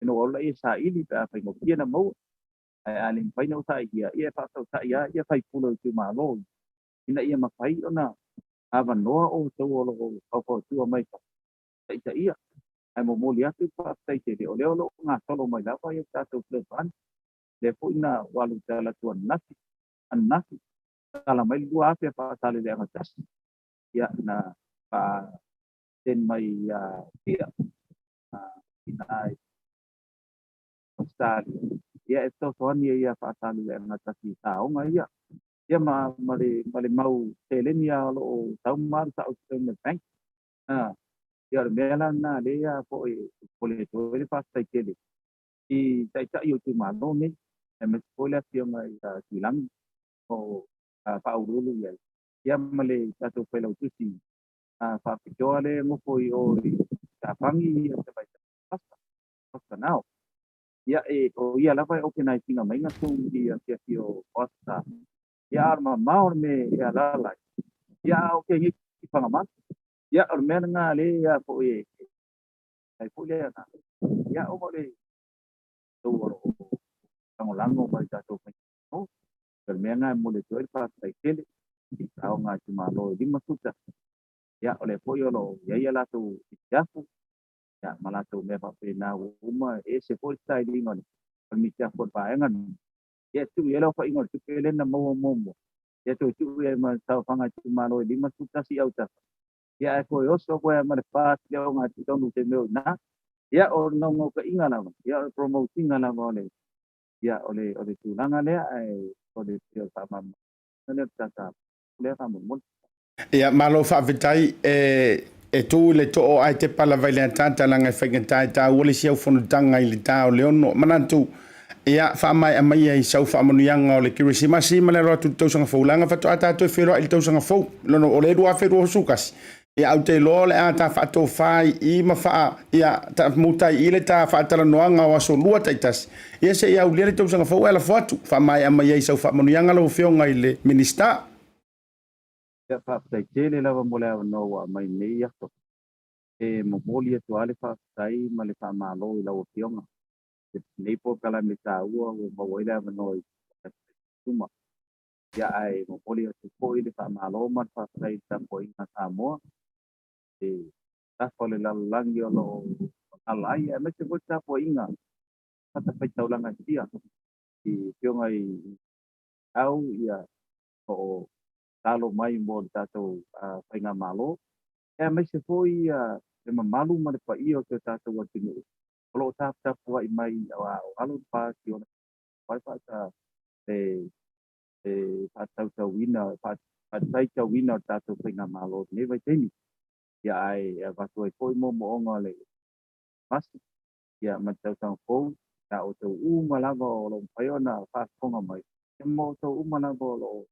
no ola ye sa ili ta fa mo kia na mo ai alin fa no sa ya fa sa ya fa pulo tu malo ina ia ma fai ona ava noa o tau o loko kauko tua mai pa ta ia ai mo moli atu pa tai te o leo lo nga tolo mai lava ia tātou plepan le po ina walu tala tua nasi an nasi tala mai lua ape pa tale le angatas ia na pa ten mai ia ina ai stari ia e to toani ia pa tale le angatas i tao ngai ia male mau telenia lo tau mar sa o te bank ya mela na le ya po le to le pa sai kele i sai sa yo tu ma no ne e me po le tio mai ti lang o pa u lu ya male ta to pe lo tu si pa pi jo le mo po o ta pangi ya te pai pasta now ya o ya la vai organize na mai na tu ya tio pasta ya arma maor me ya la ya o ke ni pa ma ya ormen nga le ya po ai po le na ya o mo le tu ang lango ba ta to no pero me nga mo le to el pa sai kele tao nga chuma lo di masuta ya ole po yo lo ya la tu ya fu ya mala tu me pa pe na uma ese po sai di ngon mi ta po pa ngan ya tu ya lo fa ingon tu pele na mo ia tu tu ia ma tau fanga tu malo di ma tu kasi au ta ia ko oso ko ma pas ia nga tu tonu te meu na ia o no ngo ka inga na ia promoting na mo le ia ole tu langa le ai ole te ta ma ne ta ta le ta mo ia malo whaawetai e tū le to o ai te pala vai le tata langa whaingatai tā ule siau whanutanga i le tā o leono manantu ia whaamai a mai ai sau whaamanuianga o le kirisimasi ma le roa tu tausanga whaulanga whato ata tu e wheroa i le tausanga whau lono o le rua wheroa sukas ia au te lo le a ta whato whai i ma wha ia ta mutai i le ta whaatara noanga o aso lua taitas ia se ia ulia le tausanga whau e la whatu whaamai a mai ai sau whaamanuianga lo whionga i le Minisiter. ia Papatoetoe lava mo le no wa mai nei ato e mo moli e tuale Papatoetoe ma le whamalo i lau fionga nei po kala me ta ua o ma wai lava no i tuma ia ai mo moli e tu po i le whamalo ma Papatoetoe ta po i nga Samoa e tafa le lalangi o lo alai e me te po ta po inga pata pai taulanga tia i fionga i au ia o talo mai mo tato whainga malo. E mai se foi e malu ma le pai o te tato wa tinu. Olo tap wa i mai o alo pa ki ona pai pa ta patau ta wina patai ta wina tato whainga malo ne vai teni. Ia ai va toi foi mo onga le. Mas ia matau ta fo ta o te malava o lo pai ona fa konga mai. E mo to malava o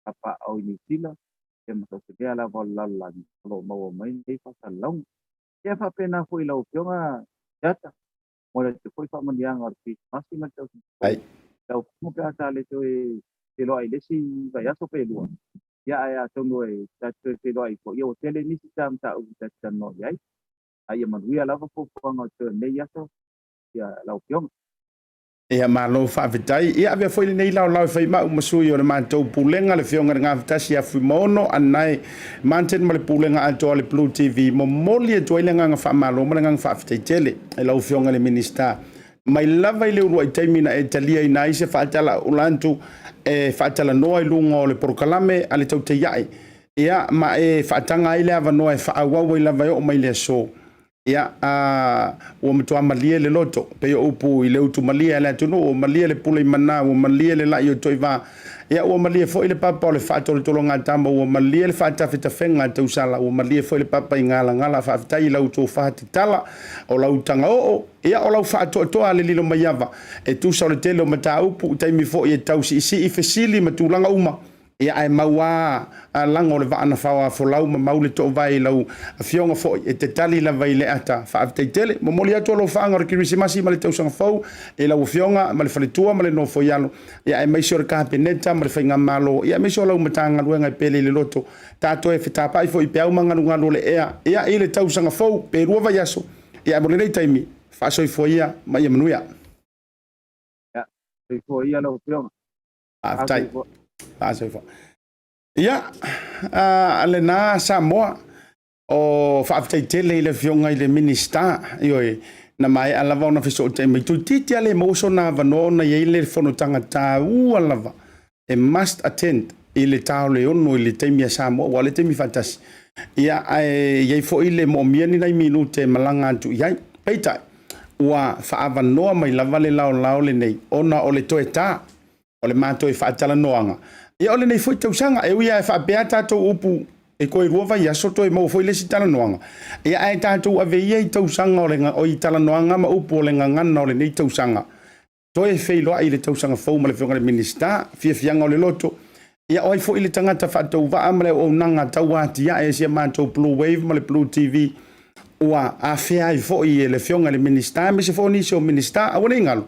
apa au ni sila e mo se dia la vola la lo mo mai e fa salong e fa pena foi la opionga data mo le foi fa mandiang arti masi ma tau ai tau mo ka ta le to e lo ai le si va ya so pe lu ya ya to no e ta to te lo ai ko yo tele ni sistem ta u ta no ya ai ma wi ala fo fo ngo to ne ya so ya la opionga ia malo whaawetai ia avea foi nei lau whai mau masui o le mātou pulenga le whionga ngā whatasi a whimono anai manten ma le pulenga ato le Blue TV mo moli e tuaile ngā whamalo ma le ngā whaawetai tele e lau whionga le Minisiter mai lava i le urua i taimina e talia i nai se whaatala ulantu e whaatala noa i lunga o le porokalame a le tautei iai ia ma e whaatanga i le ava noa e whaawawa i lava o mai le so ia o mtua malie le loto pe o upu i le utu malie le tunu o malie le pule mana o malie le lai o toiva ia o malie fo ile papa o le fato le tolonga tamba o malie le fata fita fenga te usala o malie fo ile papa i ngala ngala fa tai la utu fa tala o la utanga o ia o la fato to ale lilo mayava e tu sa le tele o mata upu tai mi fo i tausi si i fesili matulanga uma ia ai maua a lango le vaana fawa fo lau ma maule to vai lau a fionga fo e te tali la vai le ata fa te tele mo moli ato lo fanga o kirisimasi ma le tausanga fau e lau fionga ma le faletua ma le no fo yalo ia ai mai sor ka peneta ma le fainga malo ia mai sor lau matanga luenga i pele le loto tato e fita pai fo i pe au manga ngalo le ia ile tausanga fau pe rua vai aso ia mo le taimi fa so i fo ia mai manuia ya fo ia lo fionga a tai ia ale na Samoa o whaafitai tele i le whionga i le Minisiter ioi na mai alava ona fiso te mai tu titi ale moso na vano na i le whanutanga tā ua lava e must attend i le tau le ono i le teimia Samoa wa le teimi fantasi ia iei fo i le momiani nai minute malanga atu iai peitai ua whaavanoa mai lava le lao le nei ona o le toe tā o le mātou e whaatala noanga. Ia ole nei foi tausanga e uia e whaapea tātou upu e koe ruova i asoto e mau foi lesi tala noanga. Ia ai tātou ave ia i tausanga o i tala noanga ma upu o le ngangana o le nei tausanga. Toi e wheiloa i le tausanga fau ma le whionga le Minisiter, fianga o le loto. Ia oi foi le tangata whātou waa ma le o nanga tau ati ia e sia mātou Bluwave ma le Blue TV. Ua a whea i foi e le whionga le Minisiter, me se foi nisi o Minisiter, a wane ingalo.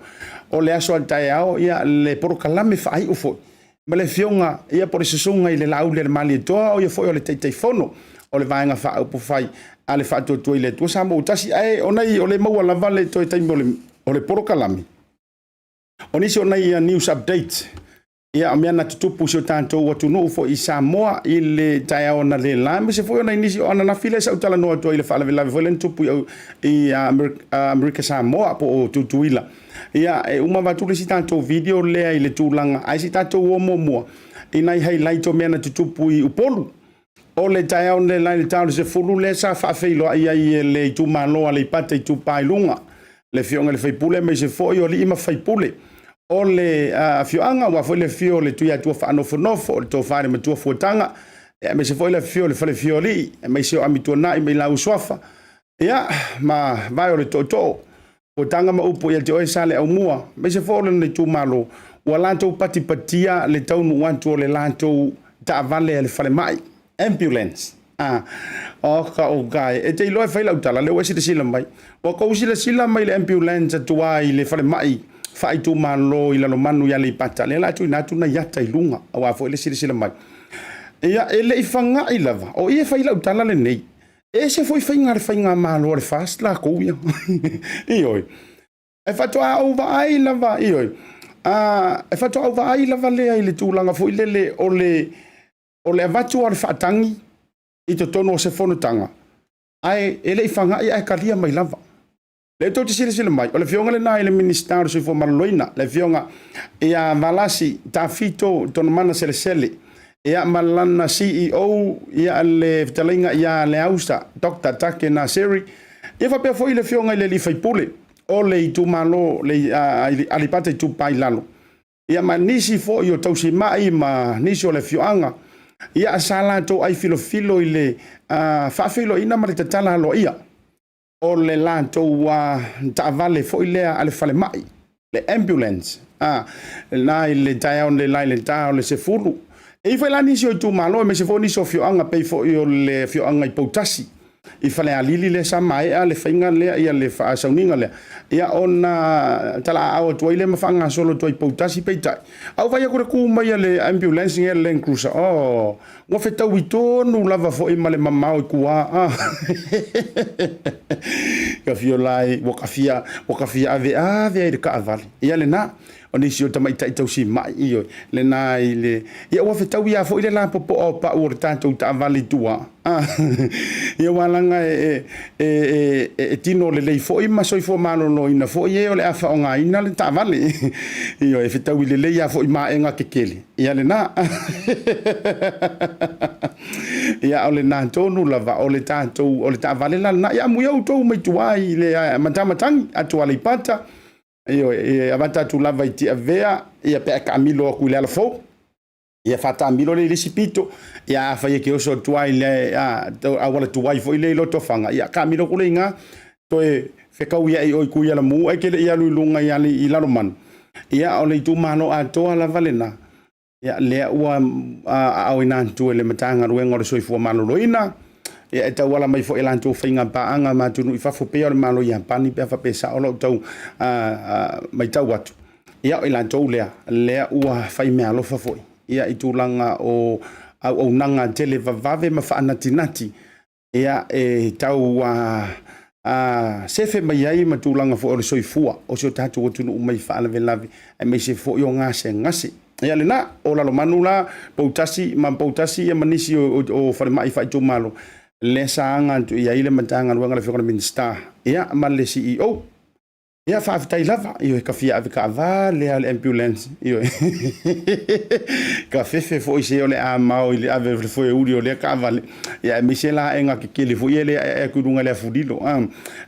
O le aso al tae ao ia le porokalame whaai u foi. Ma le whionga ia por sesunga i le lau le mali toa o ia foi o le teitei fono o le vaenga wha upu whai a le whātua tua i le tua sa mo utasi ai o nei o le maua lava le toi taimi o le porokalame. O nisi o nei news update ia mea na tutupu si o tātou atunu fo i Samoa i le tai ona le Lambie se fo ona inisi o ana na file sa utala no to i le fala vela fo le tupu i America Samoa po o tutuila ia uma vatule si tātou video lea i le tūlanga ai si tātou o momoa i nai highlight o mea na tutupu i upolu o le tai ona le tau se fulu le sa whaafeilo ia i le tūmaloa le pata i tūpailunga le fionga le faipule me se fo i o li ima faipule o le fioanga wa foi le fio le tuia tua fa no fonofo le to fare me tua fotanga me se foi le fio le fale fioli me se ami tona me la uswafa ya ma vai o le toto fotanga ma upo ya te sale au mua me se foi le tu malo wala to pati patia le tau nu wantu le lanto ta vale le fale mai ambulance o ka o gai e te lo fai la utala le wesi de sila mai o ko sila mai le ambulance tua i le fale mai fai tu malo i lalo manu ya le pata le la tu na tu na yata i lunga wa fo le sila mai ia ele ifanga i lava o ia fai la utala le nei e se foi fai ngar malo le fast la ko ia ioi e fatu a over ai lava ioi e fatu over ai lava le ile tu langa fo ile o le avatu al fatangi i to tono se fono tanga ai ele ifanga i ai kalia mai lava le to sila mai o le fionga le na le Minisiter se fo maloina le fionga ia malasi ta fito ton mana sele ia malana CEO ia le talinga ia le ausa Dr. Take na seri ia fa pe fo le fionga le li fai pule o le tu malo le alipate tu pailalo ia manisi fo io tausi mai ma nisi o le fionga ia sala to ai filo ile fa filo ina marita tala lo ia o le lanto wa ta vale fo ilea ale fale mai le ambulance na le taia on le line ta le se fulu e foi la nisi o tu malo me se fo ni so fio anga pe fo io le fio anga i potasi i fale alili le sa mai ale fainga le ia le fa sauninga le ia ona tala au to ile mafanga solo to i potasi pe tai au vai ko ku mai le ambulance nge le cruiser ngo feta wito no lava fo i male mamau kuā ka fiolai wakafia ave de ka avali ia le na oni sio tamai tai tau si mai io le na ile ia wa feta ia fo ile la popo o pa o tanto ta avali tua ia walanga tino le fo i maso i fo malo no ina fo ie o le afa o nga ina le ta avali io e feta ile le ia fo i ma enga kekeli ia le na ia ole na tonu lava ole tanto ole ta vale la na ia muia uto mai tuai le matamatang atu ale pata io avanta tu lava ti avea ia pe camilo ku le alfo ia fata milo le risipito ia fa ye so tuai le awala tuai fo ile lo tofanga ia camilo ku le nga to e fe ka ia o ku ia la mu ai ke ia lu lunga ia li la man ia ole tu mano ato ala valena ia le ua au ina tu le matanga ruenga le soifua maloloina ia ta wala mai fo elanto fainga paanga ma tunu i fafo pe o malo ia pani pe fa pesa o lo tau mai tau watu ia elanto le ua fai me alo fa foi ia itulanga o au nanga tele vave ma fa natinati ia tau sefe mai ai matulanga fo o le soifua o so tatu tunu mai fa ala velavi e me se fo yo ngase ia le na o la manula potasi ia manisi o fale mai fai tu malo le saanga tu ia ile matanga luanga le fo Minisiter ia ma le CEO ia fa fitai lava io ka fia ave ka va le ambulance io ka fefe fo ise o le a mau ile ave fo e uri o le ka vale ia mi se la enga ke le fo ile e ku dunga le fudilo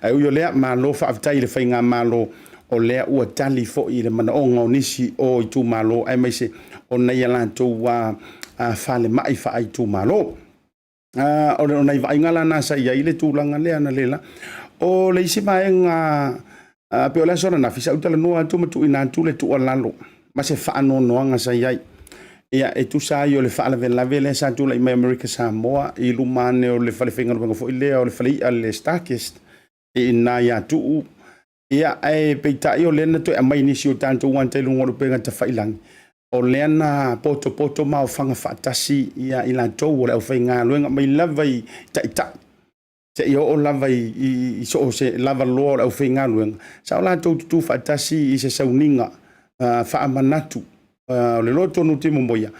io le ma lo fa fitai le fainga malo o le ua tali fo i le mana o nisi o i tu malo ai mai se o nei alanto wa fale mai fa ai tu malo o nei vai ngala na sa ia ile tu langa le ana lela o le isi mai nga pe o la sona na fisa utala no atu matu ina tu le tu lalo ma se fa no no nga sa ia ia e tu sa io le fa la vele sa tu le America Samoa i lumane o le fale finga no fo ile o le fale al stakist e na ya tu ia ai peita io lena to mai ni sio tanto wan te lungo pe ta failang o lena poto ma o fanga fatasi ia ila to o le fainga luenga mai lavai ta te io o lavai i so se lava lo o fainga luenga sa la to tu fatasi i se sauninga fa amanatu le loto no timo moia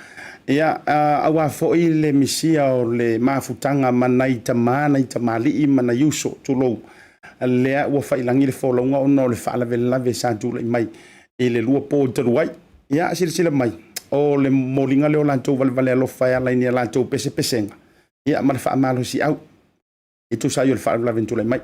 ia awa fo ile misia o le mafutanga manai tamana itamali mana yuso tulo le wa fa ilangi le fo longa ono le fa la vela ve sa tu le mai ile lua po tuai ia sila mai o le molinga le olanto vale lo fa ya la ni lanto pese pesenga ia ma fa malo si au e tu sa yo le fa la ventura mai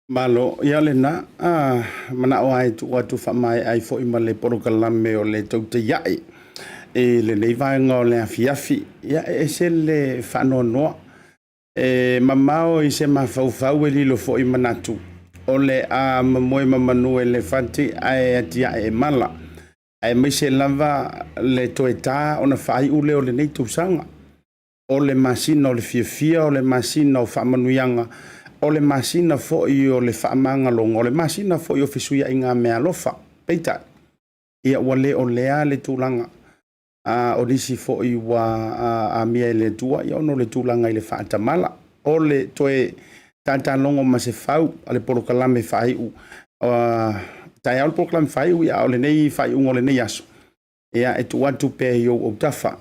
Malo ia lena mana o ai tu watu fa mai ai fo ima le porokalame o le Tautai e le nei vaenga o le afiafi ia e se le whanonoa mamao i se mawhauwhau e lilo fo i manatu o le a mamoe mamanu elefante ai atia e mala ai mai se lava le toeta ona whai ule o le nei tausanga o le masina o le fiafia o le masina o whamanuianga o le masina fo i o le whaamanga longa o le masina fo i o fisuia i ngā mea lofa peita ia wale o lea le tūlanga o nisi fo i wa a mia le tua ia ono le tūlanga i le whaatamala o le toe tātālongo ma se whau a le polokalame whai u tai au polokalame whai u ia o le nei whai ungo le nei aso ia e tu atu pe i o tafa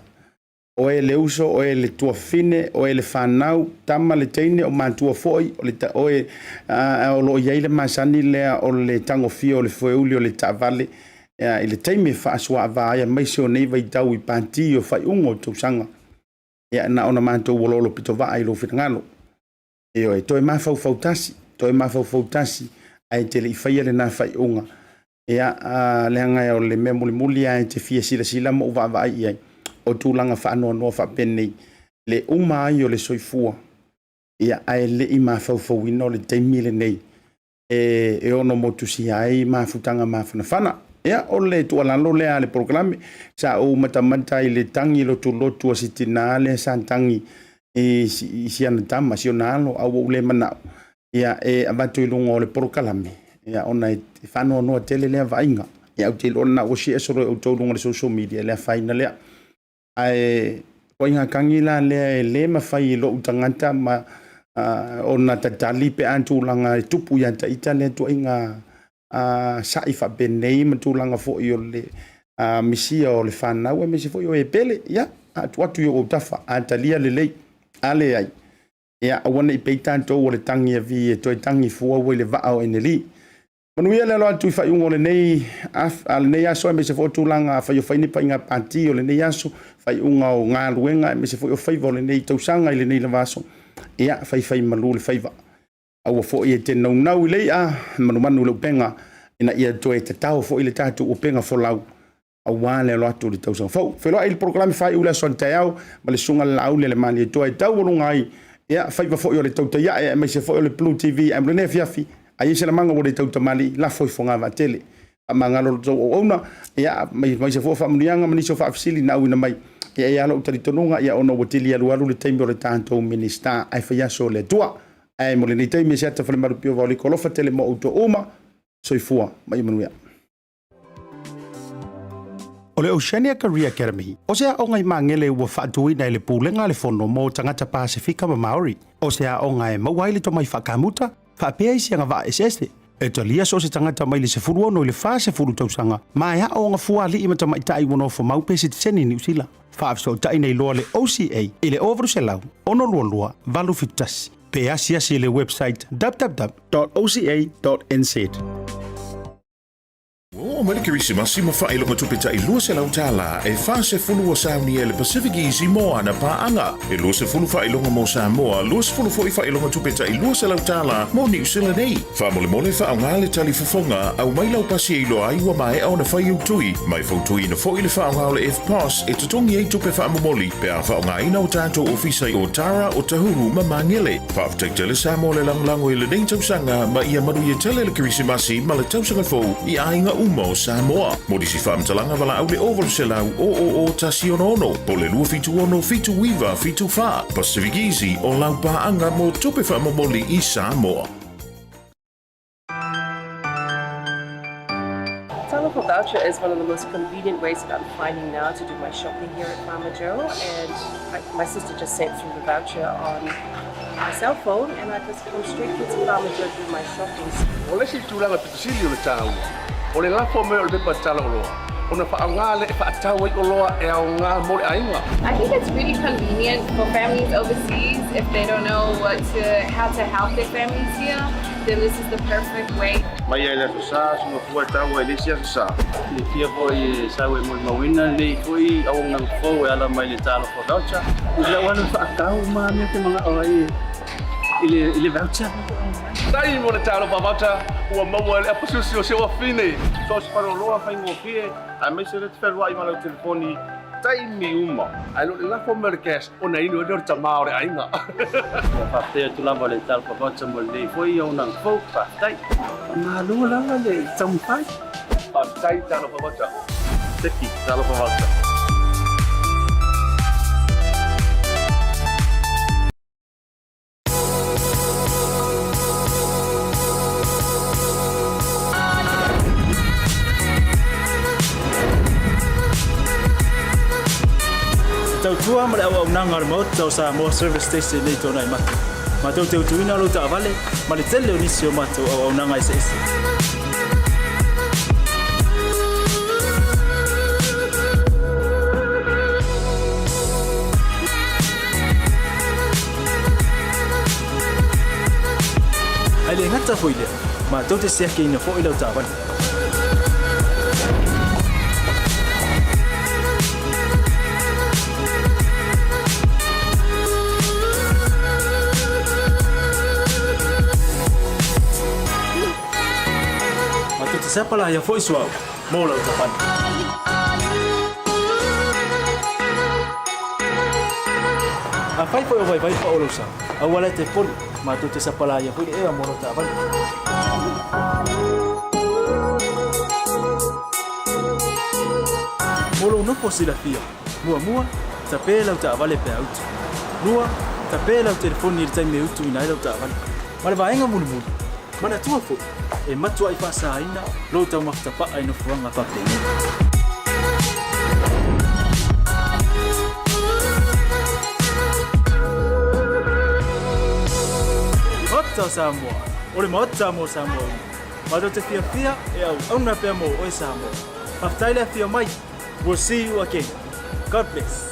o e le uso o e le tua fine o e le whanau tama le teine o mātua foi o e o lo iei le masani lea o le tango fio o le foeuli o le tavale i le teime whaasua avaia maise o nei vai tau i pāti o whai ungo tausanga ia na ona mātou wololo pito waa i lo whitangalo e toi mawhau fautasi ai te le i whaia le nā whai unga ia le hangai o le mea muli ai te fia sila mo uwa vai iai o tūlanga whaanoa noa whapenei le uma ai o le soifua ia ai le i mawhauwhauina o le teimile nei e ono motusi ai mawhutanga mawhanawhana ia o le tualalo lea le programe sa o matamata i le tangi lotu a sitina le sa tangi i siana tama sionalo au o le manao ia e avatu ilunga o le programe ia ona e whaanoa noa tele lea vainga ia au te lona o si esoro o tōrunga le social media lea whaina lea ai koinga kangila le mawhai lo utangata ma ona tatali pe antulanga tupu ya taita le tu inga sai fa benei matulanga fo i le misia o le whanau e misi fo i o e pele ia atu i o tafa atalia le lei ale ai ia awana i peitanto o le tangi a vi e toi tangi fua o le vao eneli manuia le loa tui whai ungo le nei le nei aso e mese fo tūlanga whai o whaini pa inga pāti o le nei aso whai unga o ngā luenga e mese fo o whaiva o le nei tausanga i le nei lavaso ia whai malu le whaiva au fo i e te nau i lei manu le upenga ina ia toe te tau fo i le tātu upenga fo lau au wale loa tu le tausanga fau wheloa i le programi whai ula son te au ma le sunga lau le mani e toe tau orunga ai ia whaiva fo i o le tautai e mese fo i o le BLU TV e mlene fiafi ai se la manga o le tautamali la foi fonga va tele a manga lo zo ona ia mai se fo fa mnianga mani so fa fasili na ina mai ia lo tari tonunga ia ono wotili alu le tembo le tanto Minister ai fa ya so le tua ai mo le ni te Asiata fa le marupio va le kolofa tele mo auto uma soifua mai manuia o le Oceania Career Academy o sea o ngai mangele ua whaatuina i le pūlenga le fono mo tangata Pasifika ma Maori o sea o ngai mauaile to mai whakamuta whapea isi anga wa eseste e talia so se tangata mai le se furu ono i le wha se furu tausanga ma ea o nga fua li imata mai tai wono fo mau pesi te seni New Zealand whaafso tai nei loa le OCA i le overu se lau ono lua valu fitasi pe asi le website www.oca.nz O Malikirisi Masima whaelo matupita i lua se lau tala e wha se fulu o sauni e le Pacific Easy mo ana paanga. E lua se fulu whaelonga mo Samoa, lua se fulu fo i whaelo matupita i lua se lau tala mo New Zealand nei. Wha mole wha au ngale tali fafonga au mai lau pasi e loa ai wa mai au na whai tui. Mai fautui na fo i le wha au ngale F-Pass e tutongi e tupe wha amomoli. Pe a wha au ngai na o tātou ofisai o Tara o Tahuru ma mangele. Wha au tele Samoa le langlango i le nei tausanga ma ia manu i tele le Kirisimasi ma le tausanga fo i ainga umo Samoa. Modisi whaamtalanga wala au le overu se lau o tasi ono. Po le lua fitu ono, fitu wiva, fitu wha. Pacific Easy o lau paanga mo tupe whaamomoli i Samoa. Telephone voucher is one of the most convenient ways that I'm finding now to do my shopping here at Farmer Joe, and my sister just sent through the voucher on my cell phone, and I just come straight to Farmer Joe to do my shopping. Ole si tūlanga pitusili o le tāua. O le lafo me o le pepa tala o loa. O na whaangā le whaatau i o loa e au ngā mole ainga. I think it's really convenient for families overseas if they don't know how to help their families here. Then this is the perfect way. Mai ai le sa sunga fua tau e lesi sa. Le fia po i sa we mo mawina le koi au nang fo e ala mai le tala fo voucher. Ila wana whaatau ma me te mga oi. Ile voucher. Tai mo le talo voucher ua maua le apasusi o sewa fine. So se paro loa whai ngō fie. A mai se le te whai ma lau telefoni taimi uma. Ai lo la fo merkes o nei no dor tamao re ainga. Papatoetoe lava le talo whakauta mo le foi au nang fau patai. Ngā lua langa le tampai. Patai talo pavata. Teki talo pavata. Tautua ma le au nanga mo tau sa mo service station nei tona i matu. Ma tau teu tuina lo ta vale, ma le tele o nisi o matu au nanga i se. Ai le ngata foile, ma tau te sea ke ina fo i lau ta vale. Siapa lah yang voice wow, mau lau tapan. Afai foi vai pa olosa. Awala te pon, ma tu te siapa lah yang foi e mau lau tapan. Molo no posila fia. Mua tape lau ta vale pe out. Lua tape lau telefoni ir tai me utu ina lau tapan. Mala vaenga mulu. Mana tua fo. E matua i whaasaina, lo tau makitapa ai no fuanga whapeni. Ota Samoa, ole ma ota mo Samoa. Mato te fia e au na pia mo oi Samoa. Maftaile fia mai, we'll see you again. God bless.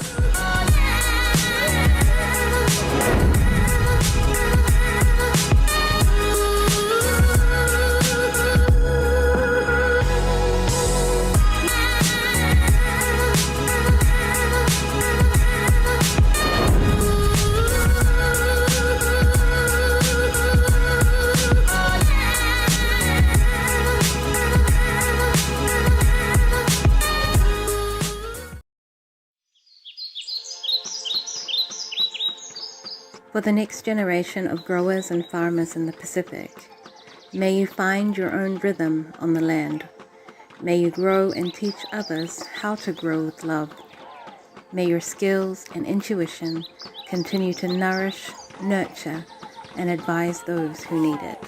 For the next generation of growers and farmers in the Pacific, may you find your own rhythm on the land. May you grow and teach others how to grow with love. May your skills and intuition continue to nourish, nurture, and advise those who need it.